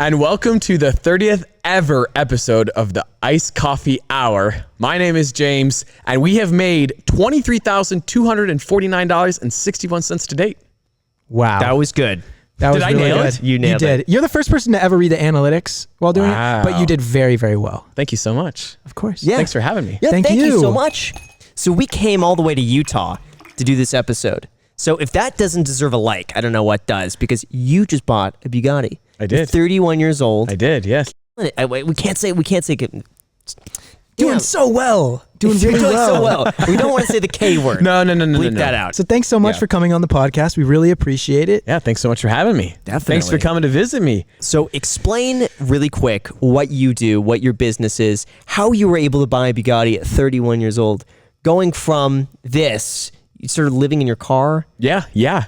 And welcome to the 30th ever episode of the Iced Coffee Hour. My name is James, and we have made $23,249.61 to date. Wow. That was good. That was Did I really nail good. it? You nailed it. You're the first person to ever read the analytics while doing it, but you did very, very well. Thank you so much. Of course. Yeah. Thanks for having me. Yeah, Thank thank you you. so much. So we came all the way to Utah to do this episode. So if that doesn't deserve a like, I don't know what does, because you just bought a Bugatti. I did. You're 31 years old. I did, yes. We can't say Doing so well. Doing You're really doing well. so well. We don't want to say the K word. No. Bleep that out. So thanks so much for coming on the podcast. We really appreciate it. Yeah, thanks so much for having me. Definitely. Thanks for coming to visit me. So explain really quick what you do, what your business is, how you were able to buy a Bugatti at 31 years old, going from this, you sort of living in your car. Yeah.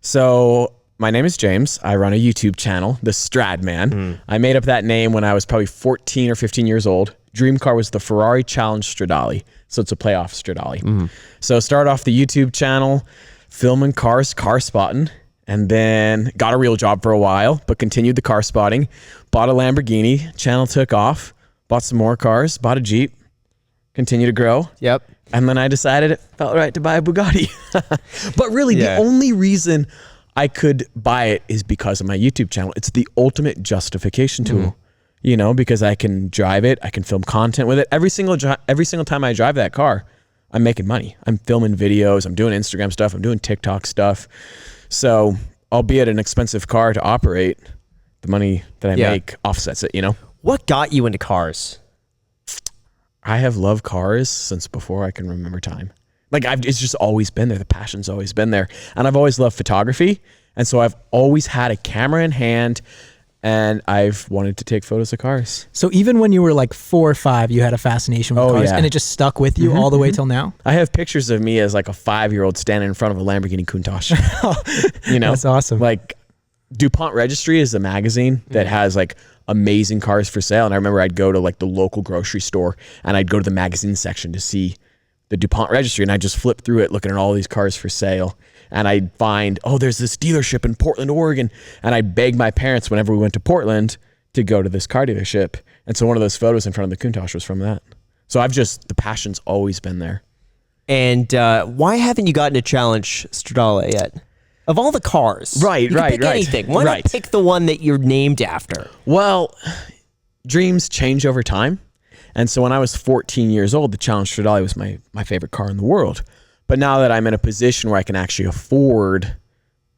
So my name is James. I run a YouTube channel, TheStradman. I made up that name when I was probably 14 or 15 years old. Dream car was the Ferrari Challenge Stradale. So it's a playoff Stradale. So started off the YouTube channel, filming cars, car spotting, and then got a real job for a while, but continued the car spotting. Bought a Lamborghini, channel took off, bought some more cars, bought a Jeep, continued to grow. Yep. And then I decided it felt right to buy a Bugatti. But really, the only reason I could buy it is because of my YouTube channel. It's the ultimate justification tool, you know, because I can drive it, I can film content with it. Every single time I drive that car, I'm making money. I'm filming videos, I'm doing Instagram stuff, I'm doing TikTok stuff. So, albeit an expensive car to operate, the money that I make offsets it, you know? What got you into cars? I have loved cars since before I can remember time. It's just always been there. The passion's always been there. And I've always loved photography. And so I've always had a camera in hand and I've wanted to take photos of cars. So even when you were like 4 or 5, you had a fascination with cars and it just stuck with you all the way till now? I have pictures of me as like a 5-year-old standing in front of a Lamborghini Countach. You know? That's awesome. Like DuPont Registry is a magazine that has like amazing cars for sale. And I remember I'd go to like the local grocery store and I'd go to the magazine section to see the DuPont Registry, and I'd just flip through it looking at all these cars for sale. And I'd find, there's this dealership in Portland, Oregon. And I'd beg my parents whenever we went to Portland to go to this car dealership. And so one of those photos in front of the Countach was from that. So the passion's always been there. And why haven't you gotten a Challenge Stradale yet? Of all the cars. Right. Pick anything. Why not pick the one that you're named after? Well, dreams change over time. And so when I was 14 years old, the Challenge Stradale was my favorite car in the world. But now that I'm in a position where I can actually afford,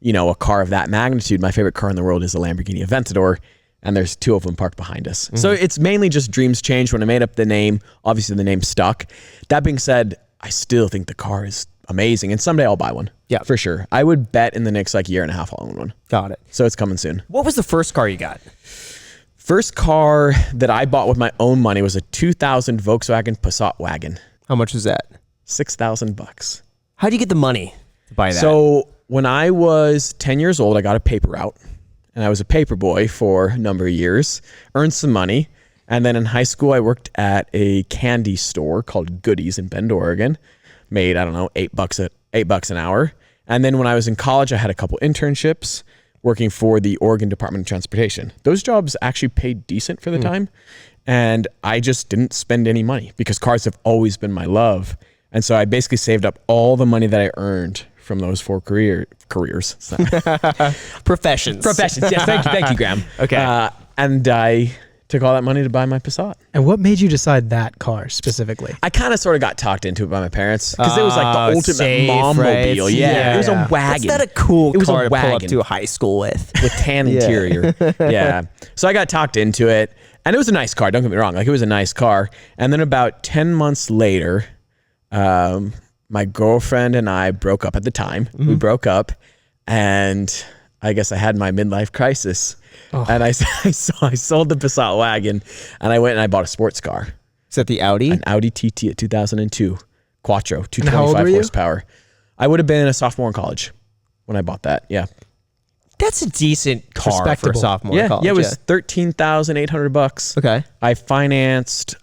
you know, a car of that magnitude, my favorite car in the world is a Lamborghini Aventador, and there's 2 of them parked behind us. So it's mainly just dreams change. When I made up the name, obviously the name stuck. That being said, I still think the car is amazing, and someday I'll buy one. Yeah, for sure. I would bet in the next year and a half I'll own one. Got it. So it's coming soon. What was the first car you got? First car that I bought with my own money was a 2000 Volkswagen Passat wagon. How much was that? $6,000. How do you get the money to buy that? So when I was 10 years old, I got a paper route, and I was a paper boy for a number of years, earned some money. And then in high school, I worked at a candy store called Goodies in Bend, Oregon. Made, $8 an hour. And then when I was in college, I had a couple internships working for the Oregon Department of Transportation. Those jobs actually paid decent for the time. And I just didn't spend any money because cars have always been my love. And so I basically saved up all the money that I earned from those 4 careers. Professions. Yes, thank you, Graham. Okay. And I took all that money to buy my Passat. And what made you decide that car specifically? I kind of sort of got talked into it by my parents because it was like the ultimate safe, mom right? mobile. Yeah, it was a wagon. Is that a cool It was car a to pull up wagon. to a high school with tan interior. Yeah. So I got talked into it, and it was a nice car. Don't get me wrong. Like, it was a nice car. And then about 10 months later, my girlfriend and I broke up at the time. We broke up, and I guess I had my midlife crisis. And I sold the Passat wagon, and I went and I bought a sports car. Is that the Audi? An Audi TT at 2002 Quattro, how old were 225 you? horsepower. I would have been a sophomore in college when I bought that. Yeah. That's a decent car for a Respectable. sophomore in college. Yeah, it was $13,800. Okay. I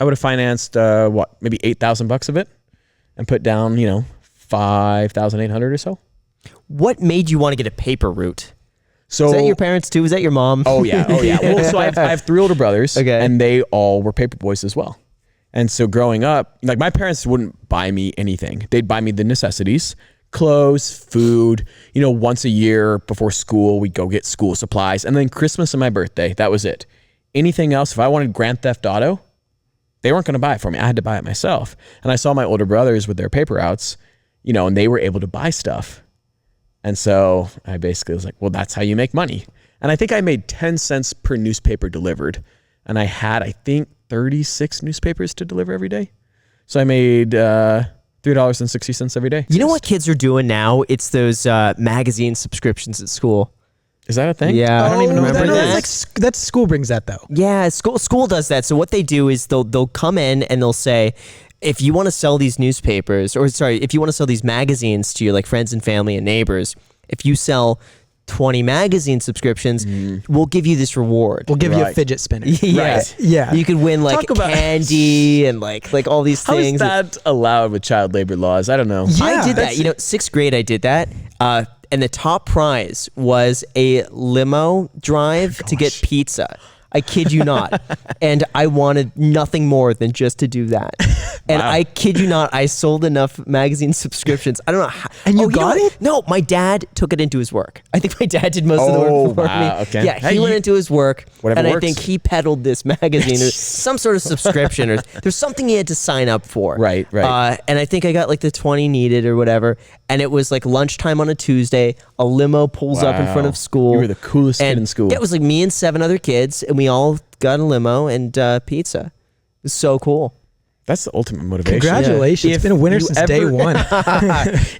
would have financed maybe $8,000 of it, and put down, $5,800 or so. What made you want to get a paper route? So is that your parents too? Is that your mom? Oh yeah. Well, so I have 3 older brothers, and they all were paper boys as well. And so growing up, like my parents wouldn't buy me anything. They'd buy me the necessities, clothes, food. Once a year before school, we'd go get school supplies, and then Christmas and my birthday. That was it. Anything else, if I wanted Grand Theft Auto, they weren't going to buy it for me. I had to buy it myself. And I saw my older brothers with their paper outs, and they were able to buy stuff. And so I basically was like, well, that's how you make money. And I think I made 10 cents per newspaper delivered. And I had, I think, 36 newspapers to deliver every day. So I made $3.60 every day. You know what kids are doing now? It's those magazine subscriptions at school. Is that a thing? Yeah. I don't even remember that. That's school brings that though. Yeah, school does that. So what they do is they'll come in and they'll say, if you want to sell these newspapers, if you want to sell these magazines to your like friends and family and neighbors, if you sell 20 magazine subscriptions, we'll give you this reward. We'll give you a fidget spinner. Yeah. Right. Yeah. You could win like candy and like all these things. How is that allowed with child labor laws? I don't know. Yeah, I did that. 6th grade I did that. And the top prize was a limo drive to get pizza. I kid you not. And I wanted nothing more than just to do that. And I kid you not, I sold enough magazine subscriptions. I don't know how. And you got it? No, my dad took it into his work. I think my dad did most of the work for me. Okay. Yeah, he went into his work, and works. I think he peddled this magazine. There's some sort of subscription, or there's something he had to sign up for. Right. And I think I got like the 20 needed or whatever. And it was like lunchtime on a Tuesday. A limo pulls up in front of school. You were the coolest kid in school. It was like me and 7 other kids, and we all got a limo and pizza. It was so cool. That's the ultimate motivation. Congratulations. Yeah. It's been a winner since day one.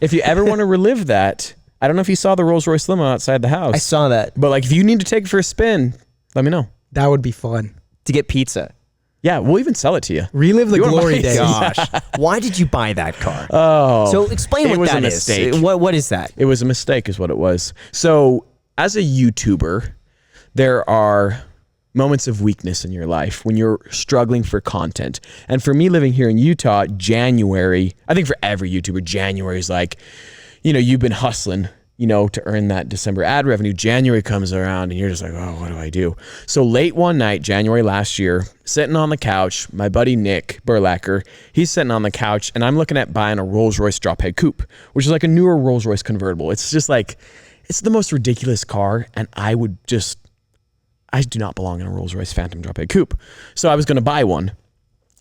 If you ever want to relive that, I don't know if you saw the Rolls-Royce limo outside the house. I saw that. But like if you need to take it for a spin, let me know. That would be fun. To get pizza. Yeah, we'll even sell it to you. Relive the glory days. Gosh. Why did you buy that car? Oh. So explain what that is. It was a mistake. What is that? It was a mistake is what it was. So as a YouTuber, there are moments of weakness in your life when you're struggling for content. And for me living here in Utah, January, I think for every YouTuber, January is like, you've been hustling, to earn that December ad revenue. January comes around and you're just like, oh, what do I do? So late one night, January last year, sitting on the couch, my buddy Nick Burlacker, he's sitting on the couch and I'm looking at buying a Rolls-Royce drophead coupe, which is like a newer Rolls-Royce convertible. It's just like, it's the most ridiculous car. And I do not belong in a Rolls-Royce Phantom drophead coupe. So I was going to buy one.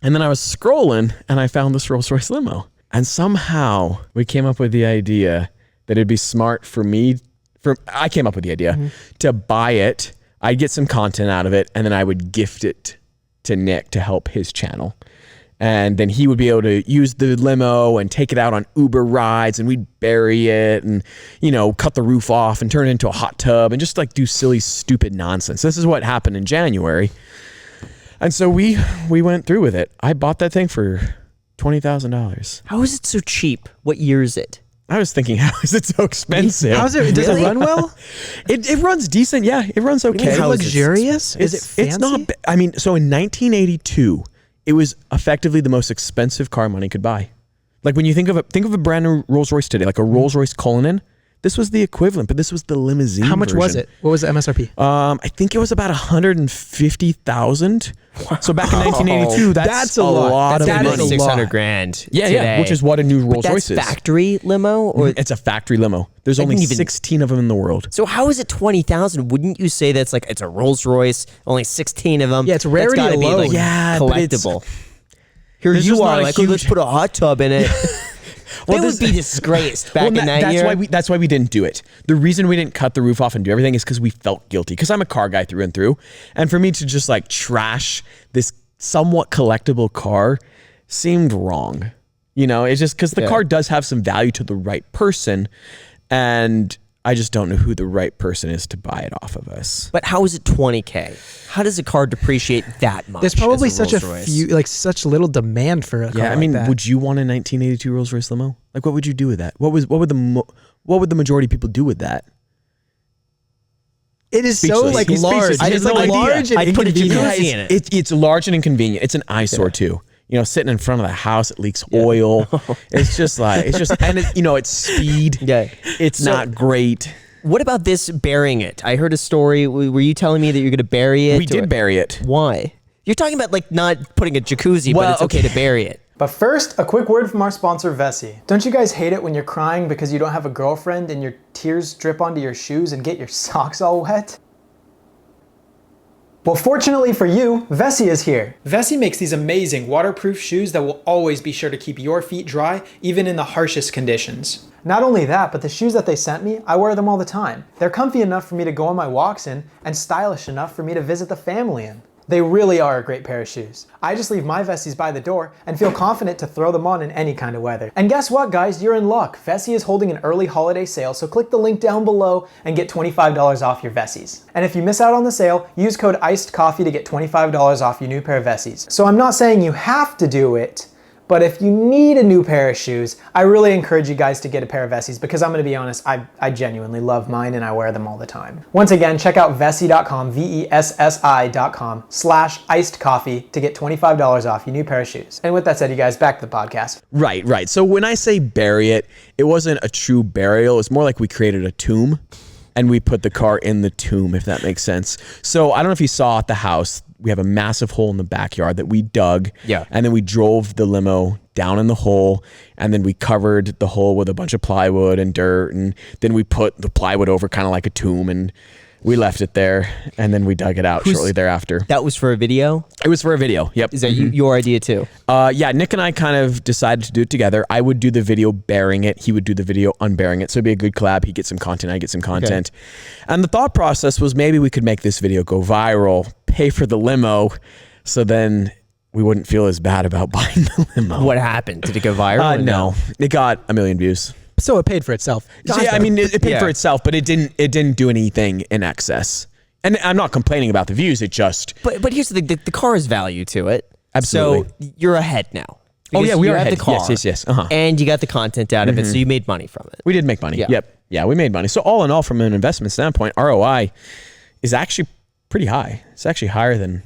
And then I was scrolling and I found this Rolls-Royce limo. And somehow we came up with the idea that it'd be smart for me, I came up with the idea to buy it. I'd get some content out of it and then I would gift it to Nick to help his channel. And then he would be able to use the limo and take it out on Uber rides and we'd bury it and, cut the roof off and turn it into a hot tub and just like do silly, stupid nonsense. This is what happened in January. And so we went through with it. I bought that thing for $20,000. How is it so cheap? What year is it? I was thinking, how is it so expensive? How's it? Does it run well? It runs decent. Yeah, it runs okay. Is it luxurious? Is it fancy? It's not. So in 1982, it was effectively the most expensive car money could buy. Like when you think of a brand new Rolls-Royce today, like a Rolls-Royce Cullinan, this was the equivalent, but this was the limousine. How much version. was it? What was the MSRP? I think it was about $150,000. Wow. So back in 1982, that's a lot of money. That's $600,000. Yeah, which is what a new Rolls-Royce is. Factory limo, or it's a factory limo. There's only 16 of them in the world. So how is it 20,000? Wouldn't you say that's like it's a Rolls-Royce? Only 16 of them. Yeah, it's rarity alone. Be like collectible. Here you are, like, let's put a hot tub in it. Well, they would be disgraced back in that year. That's why we didn't do it. The reason we didn't cut the roof off and do everything is because we felt guilty. Because I'm a car guy through and through. And for me to just like trash this somewhat collectible car seemed wrong. It's just because the car does have some value to the right person. And I just don't know who the right person is to buy it off of us. But how is it $20,000? How does a car depreciate that much? There's probably such such little demand for a car like that. Would you want a 1982 Rolls-Royce limo? Like, what would you do with that? What would the majority of people do with that? It is so like large. It's like large and I'd put a jacuzzi in it. It's large and inconvenient. It's an eyesore too. Sitting in front of the house, it leaks oil. It's just and it's speed. Yeah. It's not great. What about this burying it? I heard a story. Were you telling me that you're going to bury it? We did bury it. Why? You're talking about like not putting a jacuzzi, but it's okay to bury it. But first, a quick word from our sponsor, Vessi. Don't you guys hate it when you're crying because you don't have a girlfriend and your tears drip onto your shoes and get your socks all wet? Well, fortunately for you, Vessi is here. Vessi makes these amazing waterproof shoes that will always be sure to keep your feet dry, even in the harshest conditions. Not only that, but the shoes that they sent me, I wear them all the time. They're comfy enough for me to go on my walks in, and stylish enough for me to visit the family in. They really are a great pair of shoes. I just leave my Vessis by the door and feel confident to throw them on in any kind of weather. And guess what, guys? You're in luck. Vessi is holding an early holiday sale, so click the link down below and get $25 off your Vessis. And if you miss out on the sale, use code ICEDCOFFEE to get $25 off your new pair of Vessis. So I'm not saying you have to do it, but if you need a new pair of shoes, I really encourage you guys to get a pair of Vessis because I'm gonna be honest, I genuinely love mine and I wear them all the time. Once again, check out Vessi.com, VESSI.com/ICEDCOFFEE to get $25 off your new pair of shoes. And with that said, you guys, back to the podcast. Right. So when I say bury it, it wasn't a true burial. It's more like we created a tomb and we put the car in the tomb, if that makes sense. So I don't know if you saw at the house, we have a massive hole in the backyard that we dug. Yeah. And then we drove the limo down in the hole, and then we covered the hole with a bunch of plywood and dirt, and then we put the plywood over kind of like a tomb, and we left it there, and then we dug it out shortly thereafter. That was for a video? It was for a video, yep. Is that your idea too? Yeah, Nick and I kind of decided to do it together. I would do the video burying it. He would do the video unburying it. So it'd be a good collab. He'd get some content, I'd get some content. Okay. And the thought process was maybe we could make this video go viral, pay for the limo, so then we wouldn't feel as bad about buying the limo. What happened? Did it go viral? No, it got 1 million views. So it paid for itself. Yeah, I mean, it paid for itself, but it didn't do anything in excess. And I'm not complaining about the views. It just. But here's the thing: the car has value to it. Absolutely. So you're ahead now. Oh yeah, we are ahead. The car, Yes. And you got the content out of it, so you made money from it. We did make money. Yeah. Yep. Yeah, we made money. So all in all, from an investment standpoint, ROI is actually pretty high. It's actually higher than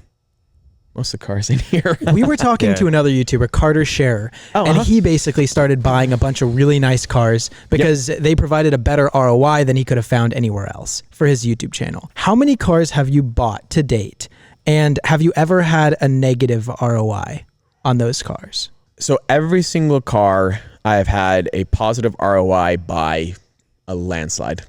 most of the cars in here. We were talking to another YouTuber, Carter Scherer, and he basically started buying a bunch of really nice cars because they provided a better ROI than he could have found anywhere else for his YouTube channel. How many cars have you bought to date? And have you ever had a negative ROI on those cars? So every single car I have had a positive ROI by a landslide.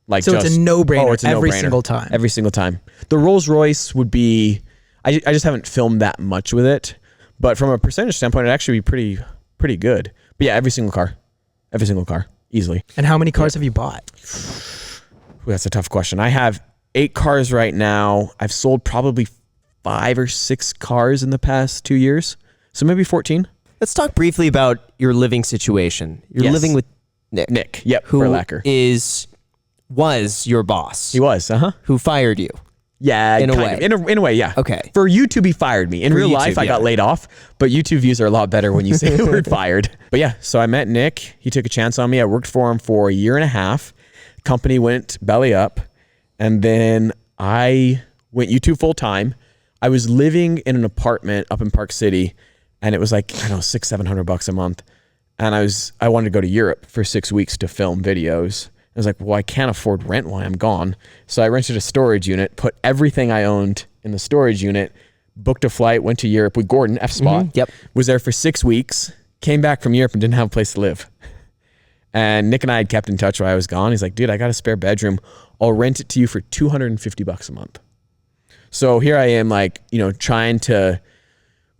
Like so it's a no-brainer every single time. Every single time. The Rolls-Royce would be, I just haven't filmed that much with it, but from a percentage standpoint, it'd actually be pretty good. But yeah, every single car, easily. And how many cars have you bought? Ooh, that's a tough question. I have 8 cars right now. I've sold probably 5 or 6 cars in the past 2 years. So maybe 14. Let's talk briefly about your living situation. You're living with Nick. Yep. Who Berlacher. was your boss. He was, Who fired you. Yeah, in a way, yeah. Okay. For YouTube, he fired me. In real life, I got laid off, but YouTube views are a lot better when you say the word fired. But yeah, so I met Nick. He took a chance on me. I worked for him for a year and a half. Company went belly up, and then I went YouTube full time. I was living in an apartment up in Park City, and it was like, I don't know, $600-700 a month. And I wanted to go to Europe for 6 weeks to film videos. I was like, well, I can't afford rent while I'm gone. So I rented a storage unit, put everything I owned in the storage unit, booked a flight, went to Europe with Gordon, F-Spot. Yep. Was there for 6 weeks, came back from Europe and didn't have a place to live. And Nick and I had kept in touch while I was gone. He's like, dude, I got a spare bedroom. I'll rent it to you for $250 a month. So here I am, like, trying to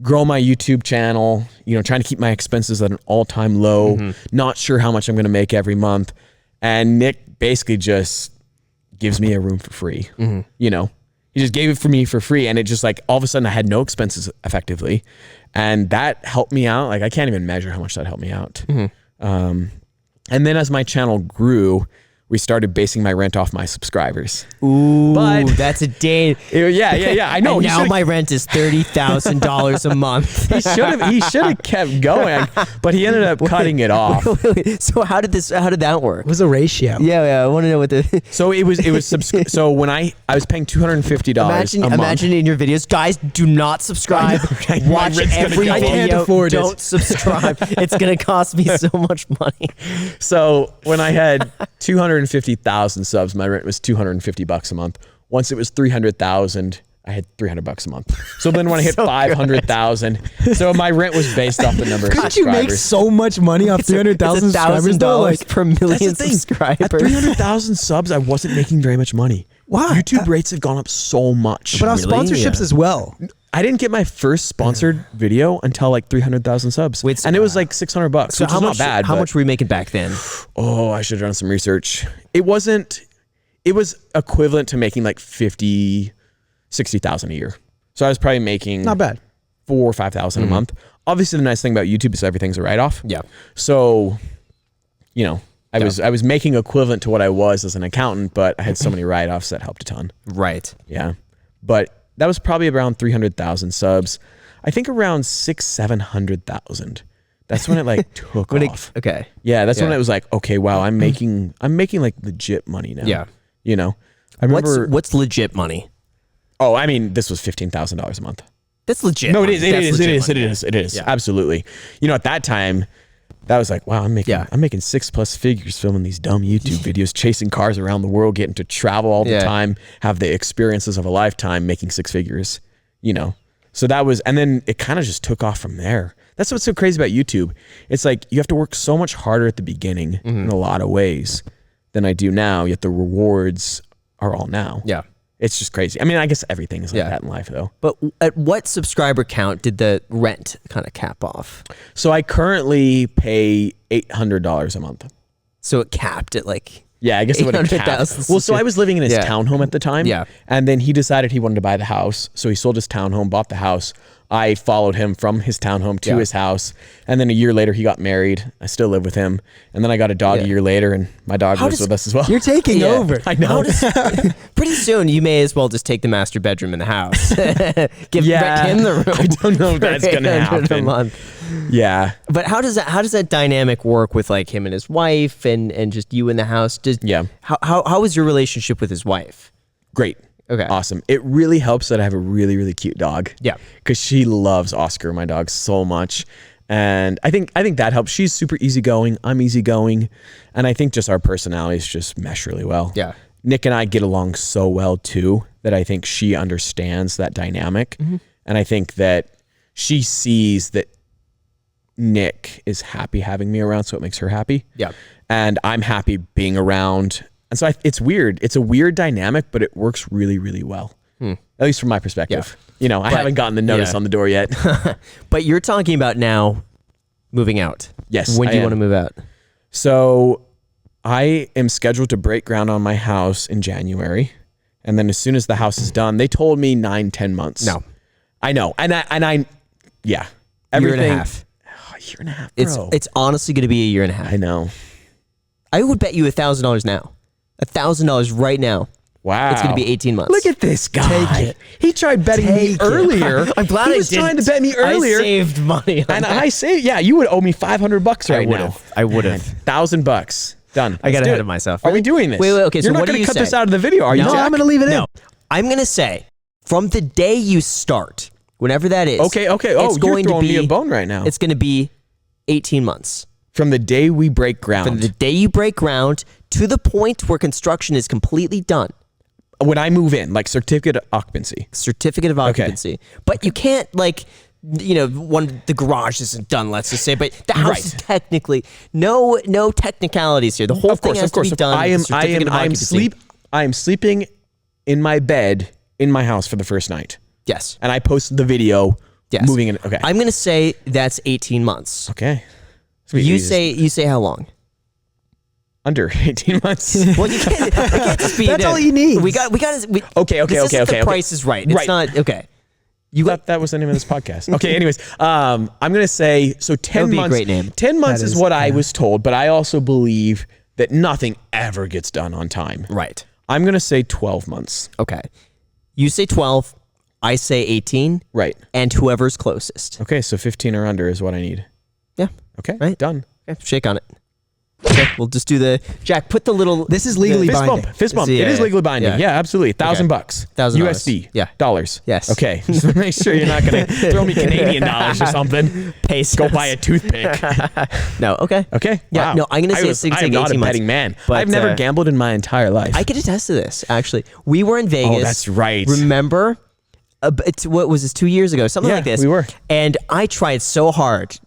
grow my YouTube channel, trying to keep my expenses at an all-time low, not sure how much I'm going to make every month. And Nick basically just gives me a room for free. He just gave it for me for free. And it just like, all of a sudden I had no expenses effectively. And that helped me out. Like I can't even measure how much that helped me out. And then as my channel grew, we started basing my rent off my subscribers. Ooh, but that's a day. Yeah. I know. And now my rent is $30,000 a month. He should have kept going, but he ended up cutting it off. Wait. So how did that work? What was the ratio? Yeah. I want to know what the. So it was. So when I was paying $250 a month. Imagine in your videos, guys, do not subscribe. Watch every video. I can't afford Don't subscribe. It's gonna cost me so much money. So when I had $250 250,000 subs, my rent was $250 a month. Once it was 300,000, I had $300 a month. So then when I hit 500,000, so my rent was based off the number of Couldn't subscribers. you make so much money off 300,000 subscribers though? Like, per That's million the thing. subscribers. At 300,000 subs, I wasn't making very much money. Why? YouTube rates have gone up so much. but off Really? sponsorships Yeah. as well. I didn't get my first sponsored video until like 300,000 subs. Wait, and it was like $600, So which how is much? not bad. How but- much were you making back then? Oh, I should have done some research. It was equivalent to making like 60,000 a year. So I was probably making Not bad. 4,000 or 5,000 a month. Obviously the nice thing about YouTube is everything's a write-off. Yeah. So, you know, I was making equivalent to what I was as an accountant, but I had so many write-offs that helped a ton. Right. Yeah. But that was probably around 300,000 subs. I think around 700,000. That's when it like took off. Okay. Yeah, that's when Yeah. it was like, okay, wow, I'm making like legit money now. Yeah. You know. I remember What's legit money? Oh, I mean, this was $15,000 a month. That's legit. No, it money. is. That's legit money. It is. Yeah. Absolutely. You know, at that time, that was like, wow, I'm making Yeah. 6+ figures filming these dumb YouTube videos, chasing cars around the world, getting to travel all the Yeah. time, have the experiences of a lifetime, making 6 figures. You know, so that was, and then it kind of just took off from there. That's what's so crazy about YouTube. It's like you have to work so much harder at the beginning in a lot of ways than I do now. Yet the rewards are all now. Yeah. It's just crazy. I mean, I guess everything is like Yeah. that in life, though. But at what subscriber count did the rent kind of cap off? So I currently pay $800 a month. So it capped at like. Yeah, I guess it would have 800,000. capped. Well, so I was living in his Yeah. townhome at the time. Yeah. And then he decided he wanted to buy the house. So he sold his townhome, bought the house. I followed him from his townhome to Yeah. his house. And then a year later, he got married. I still live with him. And then I got a dog Yeah. a year later, and my dog How lives does- with us as well. You're taking Yeah. over. I know. Pretty soon, you may as well just take the master bedroom in the house. Give Yeah. rent him the room. I don't know if that's going to $800 a happen. month. Yeah. But how does that dynamic work with like him and his wife and just you in the house? Yeah. How is your relationship with his wife? Great. Okay. Awesome. It really helps that I have a really, really cute dog. Yeah. Because she loves Oscar, my dog, so much. And I think that helps. She's super easygoing. I'm easygoing. And I think just our personalities just mesh really well. Yeah. Nick and I get along so well too that I think she understands that dynamic. And I think that she sees that Nick is happy having me around, so it makes her happy. Yeah. And I'm happy being around. And so it's weird. It's a weird dynamic, but it works really, really well. At least from my perspective. You know, I haven't gotten the notice yeah. on the door yet. But you're talking about now moving out. Yes, When do I you am. want to move out? So I am scheduled to break ground on my house in January. And then as soon as the house is done, they told me 9-10 months. No. I know. And I yeah. Year and a Everything- half. Oh, a year and a half, bro. It's honestly going to be a year and a half. I know. I would bet you $1,000 now. $1,000 right now. Wow. It's going to be 18 months. Look at this guy. Take it. He tried betting me Take it. earlier. I'm glad he I was didn't. trying to bet me earlier. I saved money on and that. I say, yeah, you would owe me $500 right now. I would've. $1,000. Done. I got Let's do ahead it. of myself. Are we doing this? Wait, okay. You're So not what do going to you cut say? this out of the video, are you? No, Jack? I'm going to leave it in. No, I'm going to say from the day you start, whenever that is. Okay. Oh, it's going you're throwing to be me a bone right now. It's going to be 18 months. From the day we break ground. From the day you break ground to the point where construction is completely done. When I move in, like certificate of occupancy. Certificate of occupancy. But you can't like, the garage isn't done, let's just say, but the house is technically no technicalities here. The whole thing has to be done. I am sleeping in my bed in my house for the first night. Yes. And I posted the video Yes. moving in. Okay. I'm going to say that's 18 months. Okay. You say how long? under 18 months. Well, you can't. It can't just be. That's all you need. We got. Okay. This is the Price is Right. It's Right. not okay. You thought that was the name of this podcast. Okay, anyways, I'm going to say, so 10 would be a months. great name. 10 months That is is, what I was told, but I also believe that nothing ever gets done on time. Right. I'm going to say 12 months. Okay. You say 12. I say 18. Right. And whoever's closest. Okay, so 15 or under is what I need. Yeah. Okay, Right. done. Okay. Shake on it. Okay, we'll just do the Jack. Put the little. This is legally Fist binding. bump. Fist bump. Yeah, it is yeah. legally binding. Yeah. Yeah, absolutely. $1,000 $1,000. USD. Yeah. Dollars. Yes. Okay. Just make sure you're not going to throw me Canadian dollars or something. Pesos. Go buy a toothpick. No. Okay. Okay. Yeah. Wow. No, I'm gonna say it's I like am not 18 a months. betting man. But, I've never gambled in my entire life. I can attest to this. Actually, we were in Vegas. Oh, that's right. Remember? What was this? 2 years ago, something Yeah, like this. we were. And I tried so hard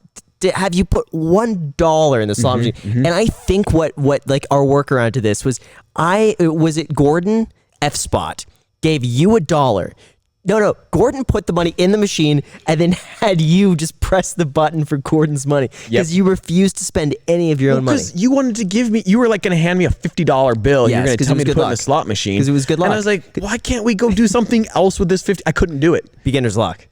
to have you put $1 in the slot machine. And I think what like our workaround to this was Gordon F Spot gave you $1. No, Gordon put the money in the machine and then had you just press the button for Gordon's money because you refused to spend any of your own money. Because you wanted to give me, you were like going to hand me a $50 bill. Yes, You're going to 'cause tell it me was to good put it in luck. the slot machine. 'Cause it was good luck. And I was like, why can't we go do something else with this 50? I couldn't do it. Beginner's luck.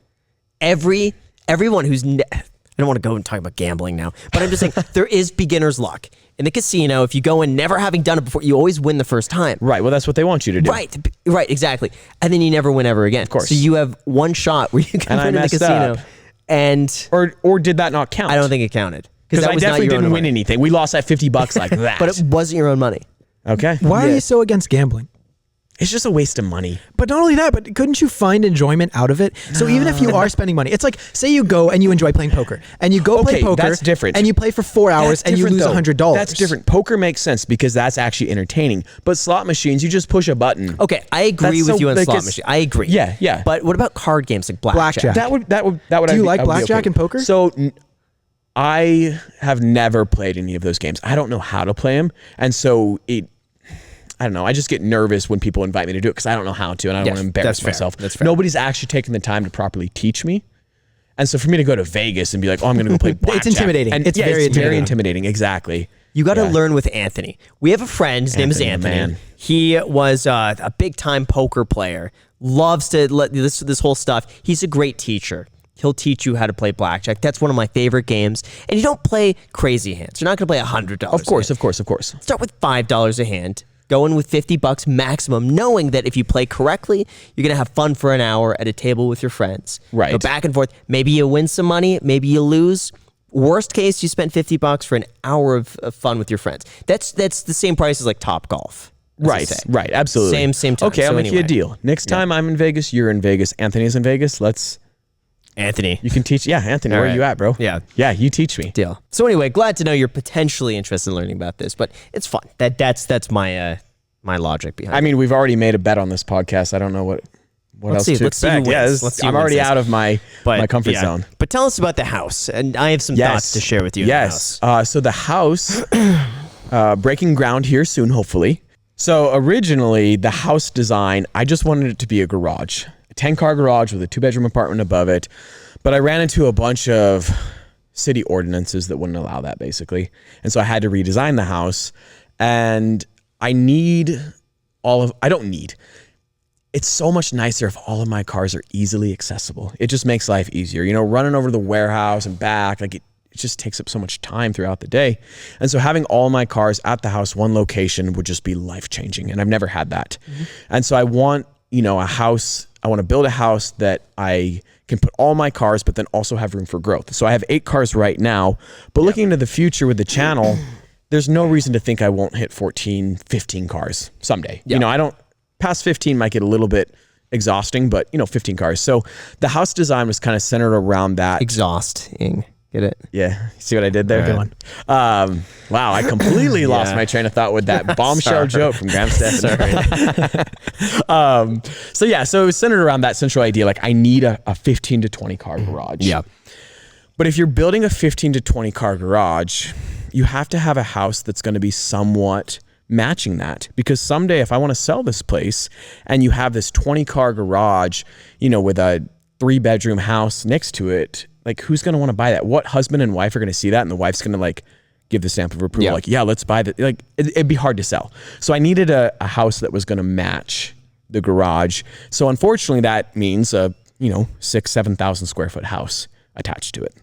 Everyone who's I don't want to go and talk about gambling now, but I'm just saying there is beginner's luck in the casino. If you go in never having done it before, you always win the first time. Right. Well, that's what they want you to do. Right, exactly. And then you never win ever again. Of course. So you have one shot where you can And I win in the messed casino. up. And Or did that not count? I don't think it counted Because that I was definitely not your own didn't win money. anything. We lost that $50 like that. But it wasn't your own money. Okay. Why are you so against gambling? It's just a waste of money. But not only that, but couldn't you find enjoyment out of it? So even if you are spending money, it's like, say you go and you enjoy playing poker, and you go play Okay, poker, that's different. and you play for 4 hours and you lose $100. That's different. Poker makes sense because that's actually entertaining. But slot machines, you just push a button. Okay, I agree That's with so- you on like, slot it's- machine. I agree. Yeah. But what about card games like blackjack? Blackjack. That would. Do you I like would be blackjack okay. and poker? So I have never played any of those games. I don't know how to play them, and so I don't know. I just get nervous when people invite me to do it because I don't know how to, and I don't want to embarrass that's fair. myself. That's fair. Nobody's actually taken the time to properly teach me, and so for me to go to Vegas and be like, "Oh, I'm going to go play blackjack," intimidating. And It's very intimidating. Exactly. You got to Yeah. learn with Anthony. We have a friend. His name is Anthony, Anthony. man. He was a big time poker player. Loves to let this whole stuff. He's a great teacher. He'll teach you how to play blackjack. That's one of my favorite games. And you don't play crazy hands. You're not going to play $100. Of course. Start with $5 a hand. Go in with $50 maximum, knowing that if you play correctly, you're gonna have fun for an hour at a table with your friends. Right. Go back and forth. Maybe you win some money. Maybe you lose. Worst case, you spent $50 for an hour of fun with your friends. That's the same price as like Top Golf. as I say. Right. Absolutely. Same time. Okay, So I'll make you a anyway. deal. Next time I'm in Vegas, you're in Vegas. Anthony's in Vegas. Anthony. You can teach. Yeah, Anthony, All where are right. you at, bro? Yeah. You teach me. Deal. So anyway, glad to know you're potentially interested in learning about this, but it's fun. That's my my logic behind it. I mean, we've already made a bet on this podcast. I don't know what else to Let's see who expect. wins. Yeah, Let's see who I'm wins already this. out of my comfort yeah. zone. But tell us about the house, and I have some thoughts to share with you. Yes. In the house. So the house, breaking ground here soon, hopefully. So originally, the house design, I just wanted it to be a garage, a 10-car garage with a 2-bedroom apartment above it. But I ran into a bunch of city ordinances that wouldn't allow that, basically. And so I had to redesign the house. And I don't need. It's so much nicer if all of my cars are easily accessible. It just makes life easier. You know, running over to the warehouse and back, like it just takes up so much time throughout the day. And so having all my cars at the house, one location, would just be life-changing. And I've never had that. Mm-hmm. And so I want, a house, I want to build a house that I can put all my cars, but then also have room for growth. So I have 8 cars right now, but looking into the future with the channel, there's no reason to think I won't hit 14, 15 cars someday. Yeah. I don't, past 15 might get a little bit exhausting, but 15 cars. So the house design was kind of centered around that. Exhausting. Get it? Yeah. See what I did there? Good one. Wow. I completely lost my train of thought with that bombshell joke from Grahamstephan. So it was centered around that central idea. Like I need a 15 to 20 car garage. Yeah. But if you're building a 15 to 20 car garage, you have to have a house that's going to be somewhat matching that, because someday if I want to sell this place and you have this 20 car garage, with a 3-bedroom house next to it, like who's going to want to buy that? What husband and wife are going to see that? And the wife's going to like give the stamp of approval. Yeah. Like, yeah, let's buy that. Like it'd be hard to sell. So I needed a house that was going to match the garage. So unfortunately that means a, 7,000 square foot house attached to it.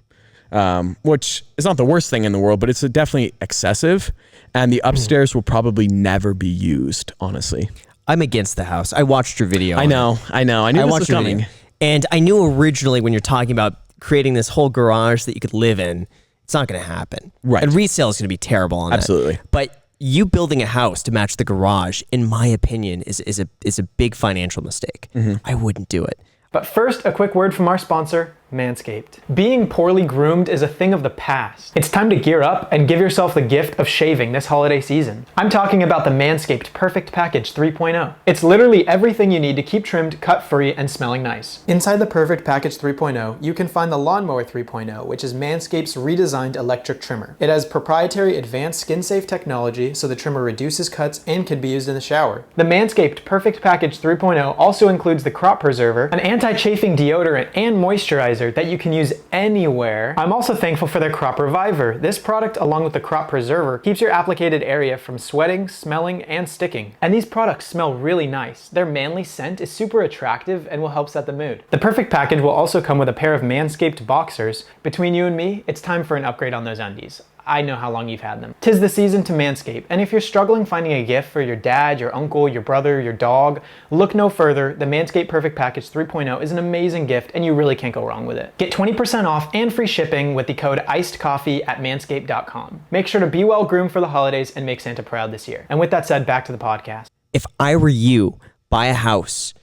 Which is not the worst thing in the world, but it's definitely excessive. And the upstairs will probably never be used, honestly. I'm against the house. I watched your video. I know. I knew this was your coming. video. And I knew originally when you're talking about creating this whole garage that you could live in, It's not going to happen. Right. And resale is going to be terrible on Absolutely. that. But you building a house to match the garage, in my opinion, is a big financial mistake. I wouldn't do it. But first, a quick word from our sponsor, Manscaped. Being poorly groomed is a thing of the past. It's time to gear up and give yourself the gift of shaving this holiday season. I'm talking about the Manscaped Perfect Package 3.0. It's literally everything you need to keep trimmed, cut-free, and smelling nice. Inside the Perfect Package 3.0, you can find the Lawnmower 3.0, which is Manscaped's redesigned electric trimmer. It has proprietary advanced skin-safe technology, so the trimmer reduces cuts and can be used in the shower. The Manscaped Perfect Package 3.0 also includes the Crop Preserver, an anti-chafing deodorant and moisturizer that you can use anywhere. I'm also thankful for their Crop Reviver. This product, along with the Crop Preserver, keeps your applicated area from sweating, smelling, and sticking. And these products smell really nice. Their manly scent is super attractive and will help set the mood. The Perfect Package will also come with a pair of Manscaped boxers. Between you and me, it's time for an upgrade on those undies. I know how long you've had them. 'Tis the season to manscape, and if you're struggling finding a gift for your dad, your uncle, your brother, your dog, look no further. The Manscaped Perfect Package 3.0 is an amazing gift, and you really can't go wrong with it. Get 20% off and free shipping with the code ICEDCOFFEE at manscaped.com. Make sure to be well groomed for the holidays and make Santa proud this year. And with that said, back to the podcast. If I were you, buy a house,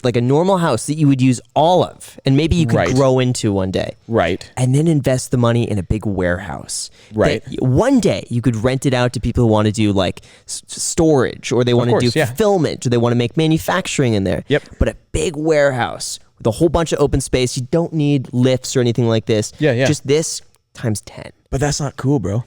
like a normal house that you would use all of, and maybe you could grow into one day. Right. And then invest the money in a big warehouse. Right. That one day you could rent it out to people who want to do like storage, or they want to do fulfillment, or they want to make manufacturing in there. Yep. But a big warehouse with a whole bunch of open space. You don't need lifts or anything like this. Yeah. Just this times 10. But that's not cool, bro.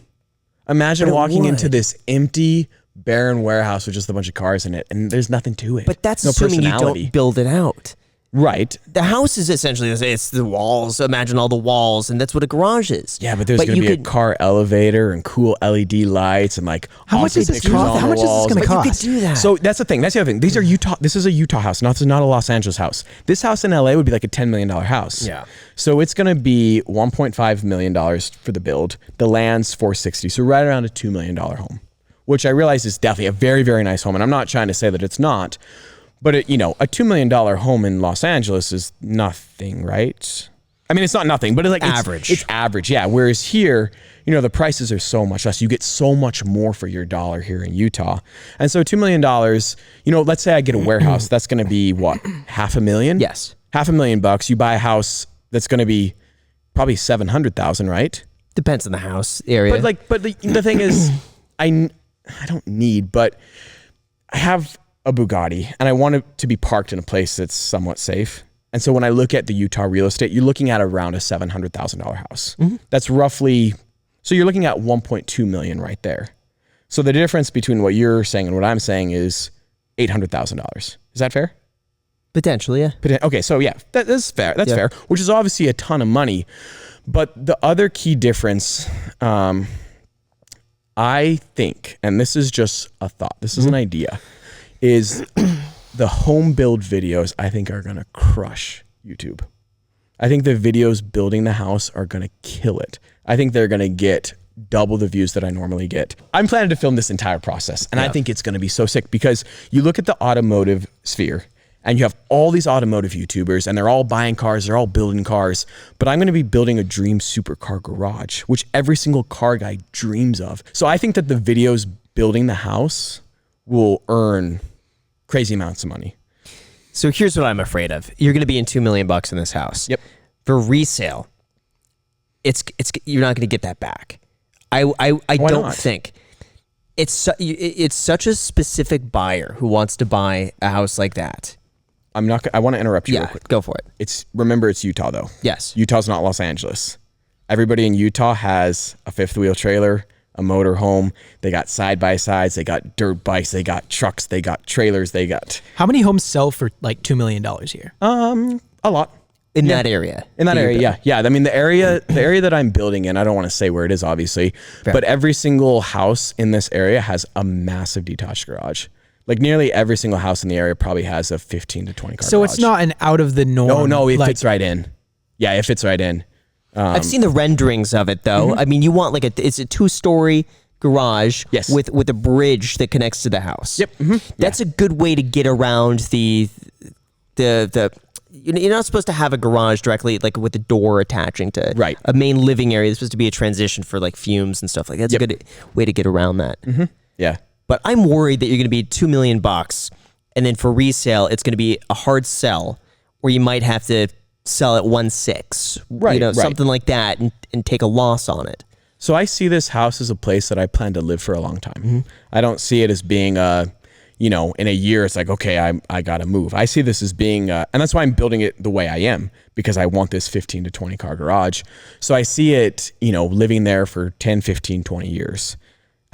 Imagine walking into this empty, barren warehouse with just a bunch of cars in it, and there's nothing to it. But that's no assuming personality. you don't build it out. Right. The house is essentially, it's the walls. Imagine all the walls, and that's what a garage is. Yeah, but there's going to be a car elevator and cool LED lights and like how much is this pictures on How the much is this walls. going to But you cost? could do that. So that's the thing. That's the other thing. These are Utah. This is a Utah house, not a Los Angeles house. This house in LA would be like a $10 million house. Yeah. So it's going to be $1.5 million for the build. The land's $460, so right around a $2 million home, which I realize is definitely a very, very nice home. And I'm not trying to say that it's not, but a $2 million home in Los Angeles is nothing, right? I mean, it's not nothing, but it's like average. It's average, yeah. Whereas here, the prices are so much less. You get so much more for your dollar here in Utah. And so $2 million, let's say I get a warehouse, that's going to be what, $500,000? Yes. $500,000. You buy a house that's going to be probably $700,000, right? Depends on the house area. But the thing is, I don't need, but I have a Bugatti and I want it to be parked in a place that's somewhat safe. And so when I look at the Utah real estate, you're looking at around a $700,000 house. Mm-hmm. That's roughly, so you're looking at 1.2 million right there. So the difference between what you're saying and what I'm saying is $800,000. Is that fair? Potentially, yeah. Okay, so yeah, that's fair. That's fair, which is obviously a ton of money. But the other key difference, I think, and this is just a thought, this is an idea, is the home build videos I think are going to crush YouTube. I think the videos building the house are going to kill it. I think they're going to get double the views that I normally get. I'm planning to film this entire process, and I think it's going to be so sick because you look at the automotive sphere and you have all these automotive YouTubers and they're all buying cars, they're all building cars, but I'm going to be building a dream supercar garage, which every single car guy dreams of. So I think that the videos building the house will earn crazy amounts of money. So here's what I'm afraid of. You're going to be in $2 million in this house. Yep. For resale, it's you're not going to get that back. I don't not? think it's such a specific buyer who wants to buy a house like that. I want to interrupt you real quick. Go for it. Remember it's Utah though. Yes. Utah's not Los Angeles. Everybody in Utah has a fifth wheel trailer, a motor home. They got side by sides. They got dirt bikes. They got trucks. They got trailers. They got. How many homes sell for like $2 million here? A lot. In that area. In that area, yeah. I mean, the area that I'm building in, I don't want to say where it is, obviously, but every single house in this area has a massive detached garage. Like nearly every single house in the area probably has a 15 to 20 car So garage. it's not an out of the norm. No, it fits right in. Yeah, it fits right in. I've seen the renderings of it though. I mean, you want it's a 2-story garage with a bridge that connects to the house. Yep. Mm-hmm. That's a good way to get around the you're not supposed to have a garage directly, like with a door attaching to Right. a main living area. It's supposed to be a transition for like fumes and stuff like that. That's a good way to get around that. Yeah. But I'm worried that you're going to be $2 million, and then for resale, it's going to be a hard sell, where you might have to sell at 1.6, Right. something like that, and take a loss on it. So I see this house as a place that I plan to live for a long time. I don't see it as being in a year, it's like, okay, I got to move. I see this as being, and that's why I'm building it the way I am, because I want this 15 to 20 car garage. So I see it, living there for 10, 15, 20 years.